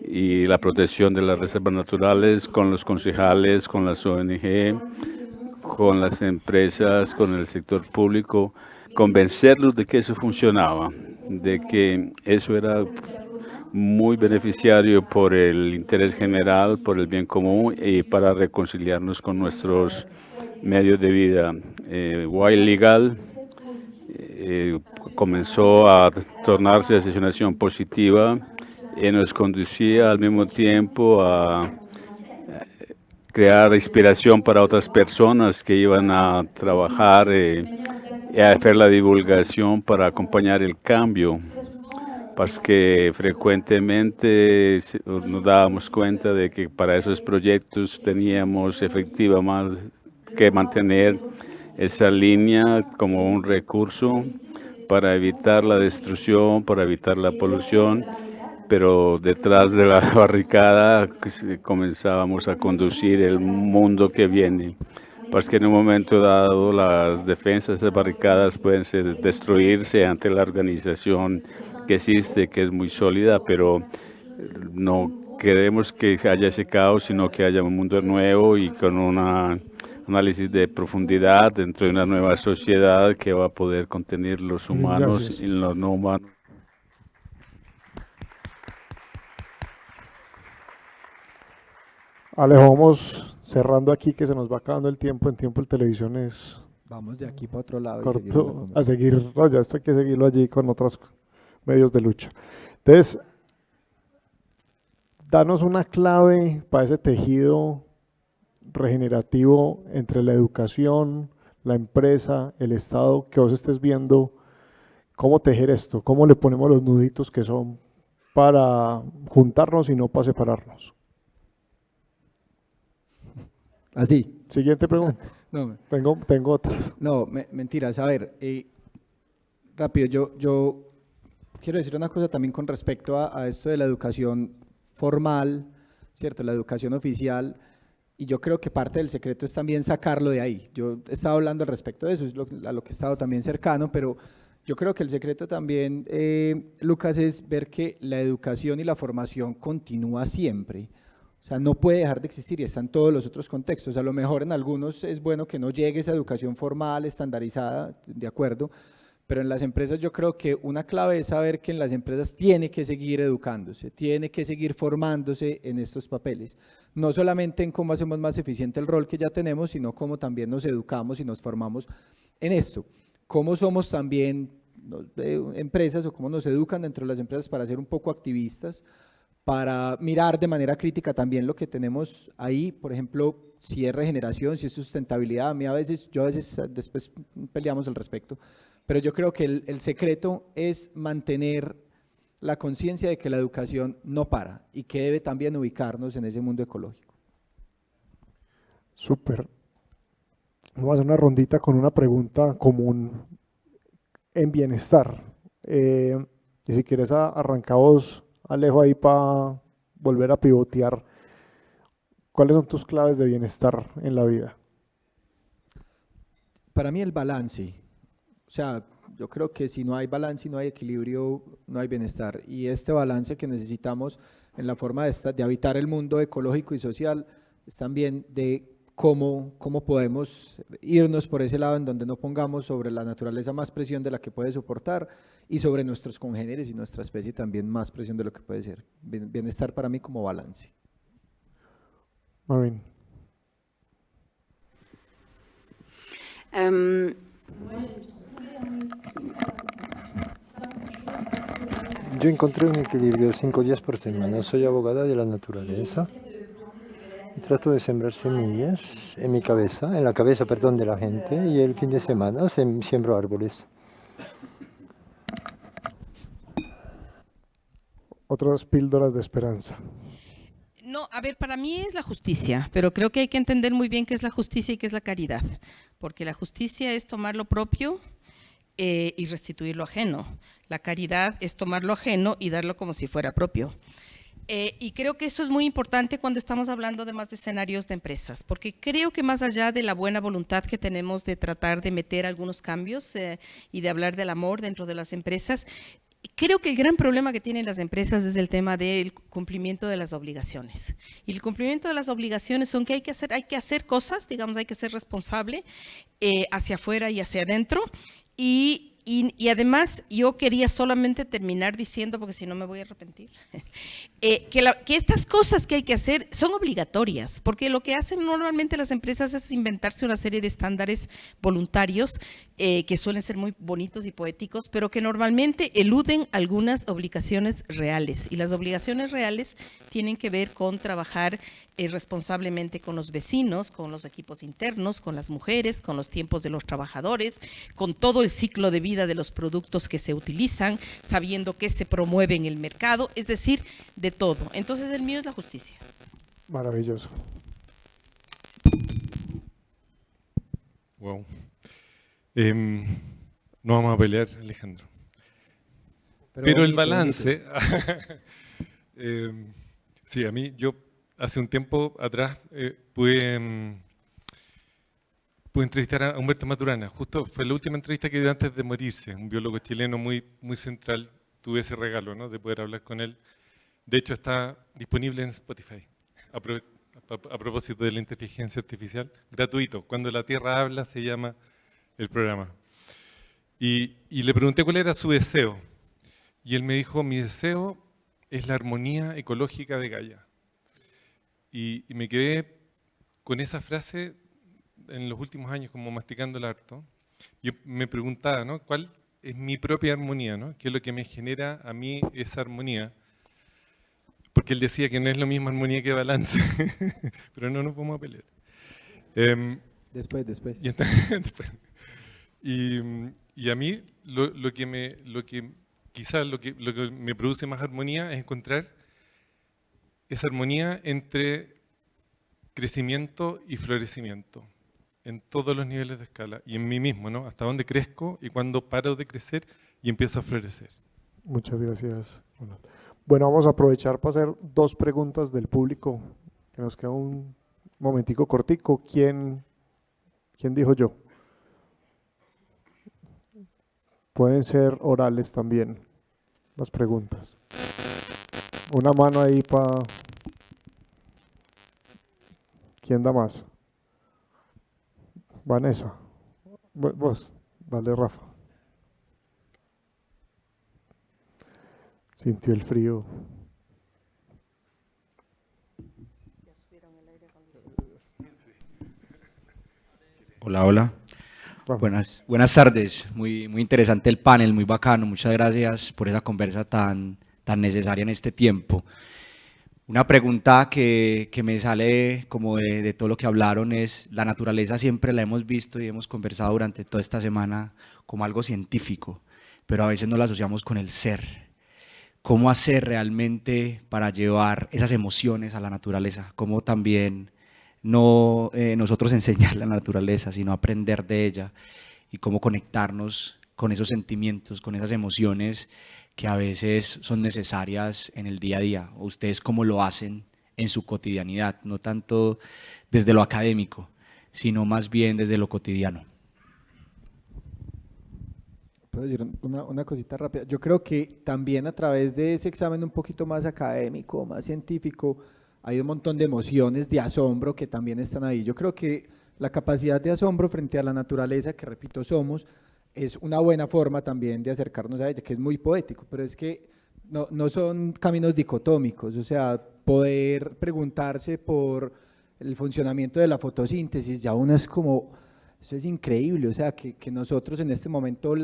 Speaker 7: y la protección de las reservas naturales con los concejales, con las ONG, con las empresas, con el sector público, convencerlos de que eso funcionaba, de que eso era muy beneficiario por el interés general, por el bien común y para reconciliarnos con nuestros medios de vida. Wild Legal comenzó a tornarse asociación positiva y nos conducía al mismo tiempo a crear inspiración para otras personas que iban a trabajar y a hacer la divulgación para acompañar el cambio. Porque frecuentemente nos dábamos cuenta de que para esos proyectos teníamos efectivamente que mantener esa línea como un recurso para evitar la destrucción, para evitar la polución, pero detrás de la barricada comenzábamos a conducir el mundo que viene. Porque en un momento dado las defensas de barricadas pueden destruirse ante la organización que existe, que es muy sólida, pero no queremos que haya ese caos, sino que haya un mundo nuevo y con un análisis de profundidad dentro de una nueva sociedad que va a poder contener los humanos y los no humanos.
Speaker 1: Alejo, vamos cerrando aquí que se nos va acabando el tiempo. En tiempo el televisión es
Speaker 5: Vamos de aquí para otro lado.
Speaker 1: corto a seguir, no, ya esto hay que seguirlo allí con otros medios de lucha. Entonces, danos una clave para ese tejido regenerativo entre la educación, la empresa, el Estado, que vos estés viendo cómo tejer esto, cómo le ponemos los nuditos que son para juntarnos y no para separarnos.
Speaker 5: Así.
Speaker 1: Siguiente pregunta.
Speaker 5: No,
Speaker 1: Tengo otras.
Speaker 5: no, mentiras. A ver, rápido, yo quiero decir una cosa también con respecto a esto de la educación formal, ¿cierto? La educación oficial, y yo creo que parte del secreto es también sacarlo de ahí. Yo he estado hablando al respecto de eso, es a lo que he estado también cercano, pero yo creo que el secreto también, Lucas, es ver que la educación y la formación continúa siempre. O sea, no puede dejar de existir y está en todos los otros contextos. A lo mejor en algunos es bueno que no llegue esa educación formal, estandarizada, de acuerdo, pero en las empresas yo creo que una clave es saber que en las empresas tiene que seguir educándose, tiene que seguir formándose en estos papeles. No solamente en cómo hacemos más eficiente el rol que ya tenemos, sino cómo también nos educamos y nos formamos en esto. Cómo somos también empresas o cómo nos educan dentro de las empresas para ser un poco activistas, para mirar de manera crítica también lo que tenemos ahí, por ejemplo, si es regeneración, si es sustentabilidad. Yo a veces después peleamos al respecto, pero yo creo que el secreto es mantener la conciencia de que la educación no para y que debe también ubicarnos en ese mundo ecológico.
Speaker 1: Súper. Vamos a hacer una rondita con una pregunta común en bienestar. Y si quieres arrancamos, Alejo, ahí para volver a pivotear. ¿Cuáles son tus claves de bienestar en la vida?
Speaker 5: Para mí el balance. O sea, yo creo que si no hay balance y no hay equilibrio, no hay bienestar. Y este balance que necesitamos en la forma de habitar el mundo ecológico y social es también de cómo podemos irnos por ese lado en donde no pongamos sobre la naturaleza más presión de la que puede soportar y sobre nuestros congéneres y nuestra especie también más presión de lo que puede ser. Bienestar para mí como balance.
Speaker 1: Maureen.
Speaker 2: Yo encontré un equilibrio 5 días por semana. Soy abogada de la naturaleza y trato de sembrar semillas en mi cabeza, en la cabeza, perdón, de la gente, y el fin de semana siembro árboles.
Speaker 1: Otras píldoras de esperanza.
Speaker 3: No, a ver, para mí es la justicia, pero creo que hay que entender muy bien qué es la justicia y qué es la caridad, porque la justicia es tomar lo propio y restituir lo ajeno. La caridad es tomar lo ajeno y darlo como si fuera propio. Y creo que eso es muy importante cuando estamos hablando además de escenarios de empresas, porque creo que más allá de la buena voluntad que tenemos de tratar de meter algunos cambios y de hablar del amor dentro de las empresas, creo que el gran problema que tienen las empresas es el tema del cumplimiento de las obligaciones. Y el cumplimiento de las obligaciones son que hay que hacer cosas, digamos, hay que ser responsable hacia afuera y hacia adentro. Y además yo quería solamente terminar diciendo, porque si no me voy a arrepentir, que estas cosas que hay que hacer son obligatorias, porque lo que hacen normalmente las empresas es inventarse una serie de estándares voluntarios que suelen ser muy bonitos y poéticos, pero que normalmente eluden algunas obligaciones reales. Y las obligaciones reales tienen que ver con trabajar responsablemente con los vecinos, con los equipos internos, con las mujeres, con los tiempos de los trabajadores, con todo el ciclo de vida de los productos que se utilizan, sabiendo qué se promueve en el mercado, es decir, de todo. Entonces el mío es la justicia.
Speaker 1: Maravilloso.
Speaker 4: Wow. No vamos a pelear, Alejandro. Pero el balance, sí, a mí, yo hace un tiempo atrás pude entrevistar a Humberto Maturana. Justo fue la última entrevista que dio antes de morirse, un biólogo chileno muy central. Tuve ese regalo, ¿no?, de poder hablar con él. De hecho, está disponible en Spotify, a propósito de la inteligencia artificial, gratuito. Cuando la Tierra habla se llama el programa. Y le pregunté cuál era su deseo. Y él me dijo, mi deseo es la armonía ecológica de Gaia. Y me quedé con esa frase en los últimos años, como masticándola harto. Yo me preguntaba, ¿no?, ¿cuál es mi propia armonía, ¿no? ¿Qué es lo que me genera a mí esa armonía? Porque él decía que no es lo mismo armonía que balance, pero no nos vamos a pelear.
Speaker 5: Después.
Speaker 4: Y a mí lo que me produce más armonía es encontrar esa armonía entre crecimiento y florecimiento en todos los niveles de escala y en mí mismo, ¿no? Hasta dónde crezco y cuándo paro de crecer y empiezo a florecer.
Speaker 1: Muchas gracias. Bueno, vamos a aprovechar para hacer 2 preguntas del público, que nos queda un momentico cortico. ¿Quién dijo yo? Pueden ser orales también las preguntas. Una mano ahí para... ¿Quién da más? Vanessa. Vos, dale, Rafa. Sintió el frío.
Speaker 8: Hola. Buenas tardes. Muy interesante el panel, muy bacano. Muchas gracias por esa conversa tan necesaria en este tiempo. Una pregunta que me sale como de todo lo que hablaron es, la naturaleza siempre la hemos visto y hemos conversado durante toda esta semana como algo científico, pero a veces no la asociamos con el ser. ¿Cómo hacer realmente para llevar esas emociones a la naturaleza? ¿Cómo también no nosotros enseñar la naturaleza, sino aprender de ella? Y cómo conectarnos con esos sentimientos, con esas emociones que a veces son necesarias en el día a día. ¿Ustedes cómo lo hacen en su cotidianidad? No tanto desde lo académico, sino más bien desde lo cotidiano.
Speaker 5: ¿Puedo decir una cosita rápida? Yo creo que también a través de ese examen un poquito más académico, más científico, hay un montón de emociones, de asombro que también están ahí. Yo creo que la capacidad de asombro frente a la naturaleza, que repito somos, es una buena forma también de acercarnos a ella, que es muy poético, pero es que no son caminos dicotómicos, o sea, poder preguntarse por el funcionamiento de la fotosíntesis, ya uno es como, eso es increíble, o sea, que nosotros en este momento,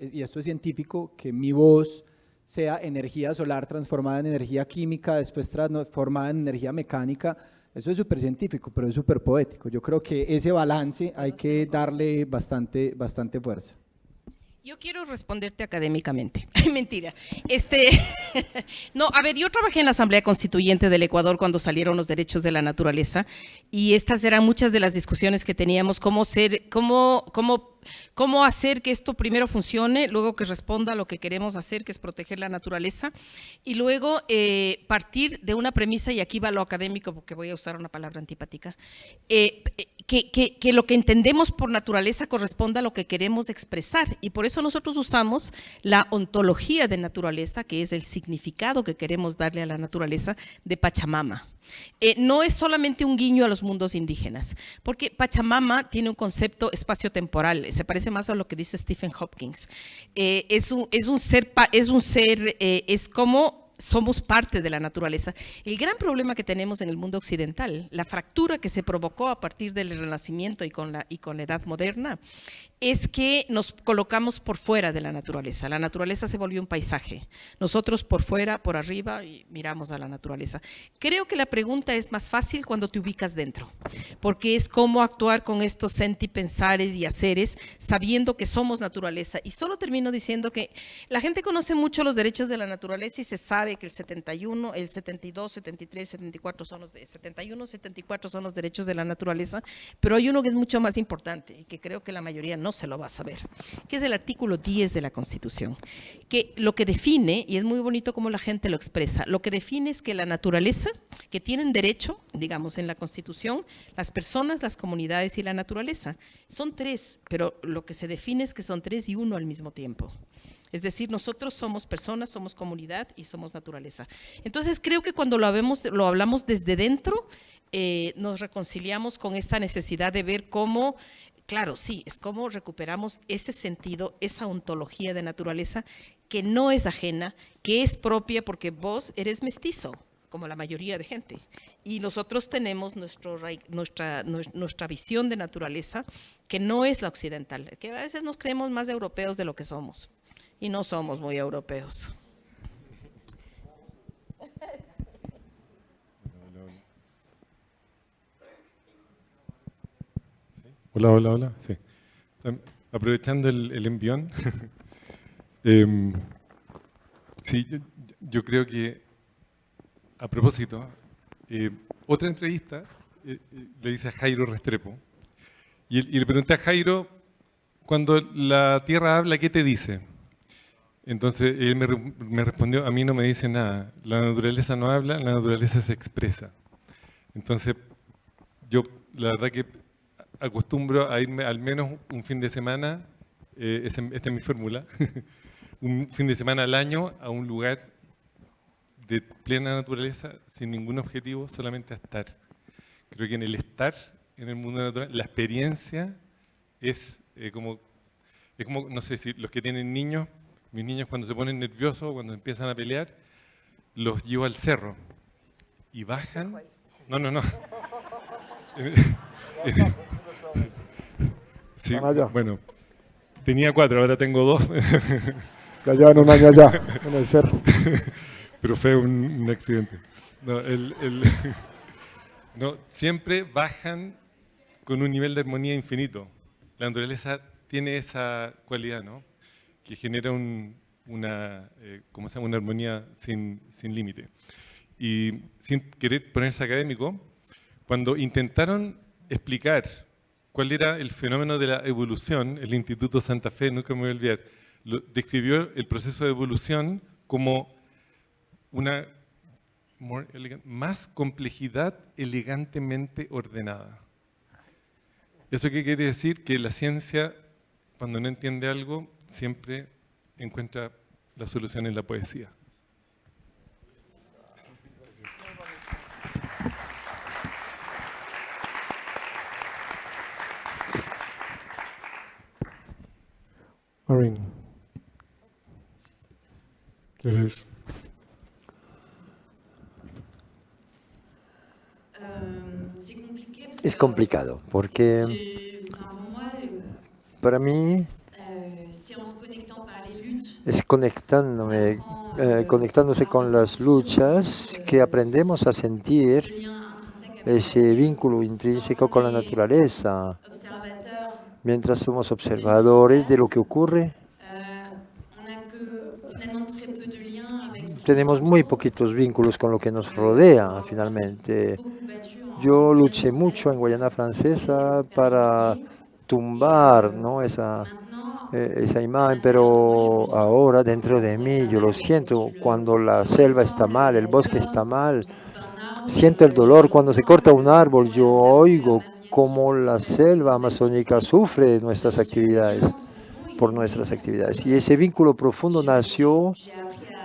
Speaker 5: y esto es científico, que mi voz sea energía solar transformada en energía química, después transformada en energía mecánica, eso es súper científico, pero es súper poético. Yo creo que ese balance hay que darle bastante fuerza.
Speaker 3: Yo quiero responderte académicamente. Mentira. No, a ver, yo trabajé en la Asamblea Constituyente del Ecuador cuando salieron los derechos de la naturaleza y estas eran muchas de las discusiones que teníamos, cómo hacer que esto primero funcione, luego que responda a lo que queremos hacer, que es proteger la naturaleza, y luego partir de una premisa, y aquí va lo académico porque voy a usar una palabra antipática, que lo que entendemos por naturaleza corresponda a lo que queremos expresar, y por eso nosotros usamos la ontología de naturaleza, que es el significado que queremos darle a la naturaleza de Pachamama. No es solamente un guiño a los mundos indígenas, porque Pachamama tiene un concepto espaciotemporal, se parece más a lo que dice Stephen Hopkins. Es como somos parte de la naturaleza. El gran problema que tenemos en el mundo occidental, la fractura que se provocó a partir del Renacimiento y con la Edad Moderna, es que nos colocamos por fuera de la naturaleza. La naturaleza se volvió un paisaje. Nosotros por fuera, por arriba, y miramos a la naturaleza. Creo que la pregunta es más fácil cuando te ubicas dentro, porque es cómo actuar con estos sentipensares y haceres, sabiendo que somos naturaleza. Y solo termino diciendo que la gente conoce mucho los derechos de la naturaleza y se sabe que el 71, el 72, 73, 74 son los de 71, 74 son los derechos de la naturaleza, pero hay uno que es mucho más importante y que creo que la mayoría no se lo va a saber, que es el artículo 10 de la Constitución, que lo que define, y es muy bonito cómo la gente lo expresa, lo que define es que la naturaleza, que tienen derecho, digamos en la Constitución, las personas, las comunidades y la naturaleza, son tres, pero lo que se define es que son tres y uno al mismo tiempo. Es decir, nosotros somos personas, somos comunidad y somos naturaleza. Entonces creo que cuando lo hablamos desde dentro, nos reconciliamos con esta necesidad de ver cómo, claro, sí, es como recuperamos ese sentido, esa ontología de naturaleza que no es ajena, que es propia porque vos eres mestizo, como la mayoría de gente. Y nosotros tenemos nuestra visión de naturaleza que no es la occidental, que a veces nos creemos más europeos de lo que somos. Y no somos muy europeos.
Speaker 4: Hola. Sí. Aprovechando el envión. Sí, yo creo que, a propósito, otra entrevista le dice a Jairo Restrepo, y le pregunté a Jairo, cuando la Tierra habla, ¿qué te dice? Entonces él me respondió, a mí no me dice nada, la naturaleza no habla, la naturaleza se expresa. Entonces yo la verdad que acostumbro a irme al menos un fin de semana, esta es mi fórmula, un fin de semana al año a un lugar de plena naturaleza, sin ningún objetivo, solamente a estar. Creo que en el estar, en el mundo natural, la experiencia es como, no sé, si los que tienen niños, mis niños cuando se ponen nerviosos, cuando empiezan a pelear, los llevo al cerro y bajan. No. Sí, bueno, tenía 4, ahora tengo 2.
Speaker 1: Ya llevan un año allá, en el cerro.
Speaker 4: Pero fue un accidente. No, siempre bajan con un nivel de armonía infinito. La naturaleza tiene esa cualidad, ¿no? Que genera una armonía sin límite. Y sin querer ponerse académico, cuando intentaron explicar cuál era el fenómeno de la evolución, el Instituto Santa Fe, nunca me voy a olvidar, describió el proceso de evolución como una más complejidad elegantemente ordenada. ¿Eso qué quiere decir? Que la ciencia, cuando no entiende algo, siempre encuentra la solución en la poesía.
Speaker 1: Maureen. ¿Quieres?
Speaker 2: Es complicado porque para mí es conectándose con las luchas que aprendemos a sentir ese vínculo intrínseco con la naturaleza. Mientras somos observadores de lo que ocurre, tenemos muy poquitos vínculos con lo que nos rodea, finalmente. Yo luché mucho en Guayana Francesa para tumbar, ¿no?, esa imagen, pero ahora dentro de mí yo lo siento. Cuando la selva está mal, el bosque está mal, siento el dolor. Cuando se corta un árbol, yo oigo cómo la selva amazónica sufre por nuestras actividades. Y ese vínculo profundo nació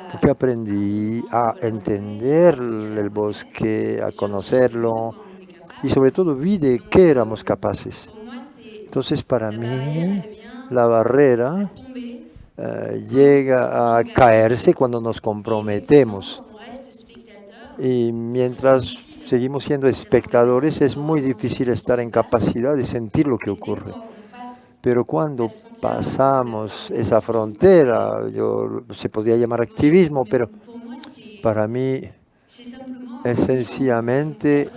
Speaker 2: porque aprendí a entender el bosque, a conocerlo y sobre todo vi de qué éramos capaces. Entonces, para mí, la barrera llega a caerse cuando nos comprometemos. Y mientras seguimos siendo espectadores, es muy difícil estar en capacidad de sentir lo que ocurre. Pero cuando pasamos esa frontera, se podría llamar activismo, pero para mí es sencillamente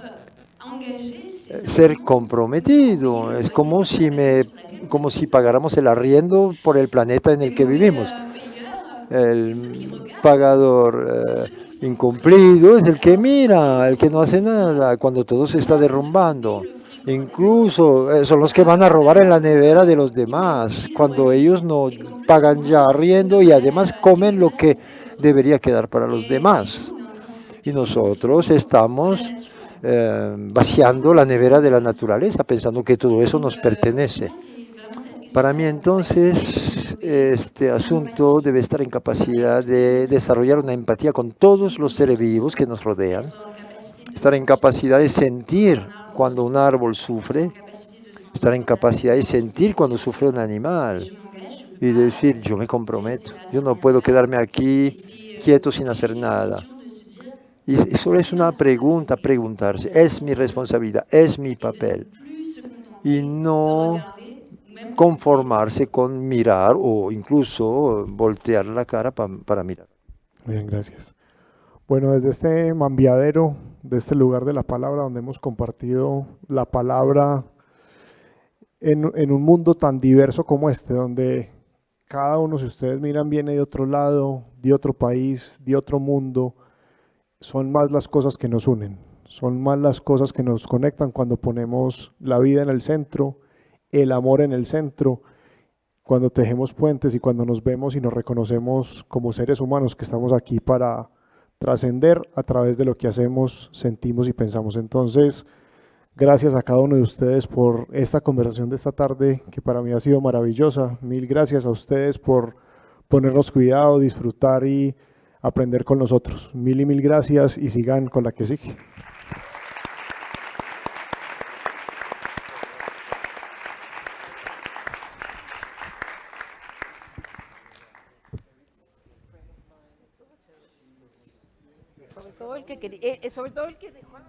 Speaker 2: ser comprometido. Es como si pagáramos el arriendo por el planeta en el que vivimos. El pagador incumplido es el que mira, el que no hace nada cuando todo se está derrumbando. Incluso son los que van a robar en la nevera de los demás, cuando ellos no pagan ya arriendo y además comen lo que debería quedar para los demás. Y nosotros estamos vaciando la nevera de la naturaleza, pensando que todo eso nos pertenece. Para mí, entonces, este asunto debe estar en capacidad de desarrollar una empatía con todos los seres vivos que nos rodean, estar en capacidad de sentir cuando un árbol sufre, estar en capacidad de sentir cuando sufre un animal y decir, yo me comprometo, yo no puedo quedarme aquí quieto sin hacer nada. Y solo es una pregunta, preguntarse, es mi responsabilidad, es mi papel. Y no conformarse con mirar o incluso voltear la cara para mirar.
Speaker 1: Bien, gracias. Bueno, desde este mambiadero, de este lugar de la palabra, donde hemos compartido la palabra en un mundo tan diverso como este, donde cada uno, si ustedes miran, viene de otro lado, de otro país, de otro mundo, son más las cosas que nos unen, son más las cosas que nos conectan cuando ponemos la vida en el centro, el amor en el centro, cuando tejemos puentes y cuando nos vemos y nos reconocemos como seres humanos que estamos aquí para trascender a través de lo que hacemos, sentimos y pensamos. Entonces, gracias a cada uno de ustedes por esta conversación de esta tarde, que para mí ha sido maravillosa. Mil gracias a ustedes por ponernos cuidado, disfrutar y aprender con nosotros. Mil y mil gracias y sigan con la que sigue.
Speaker 3: Sobre todo el que dejó a los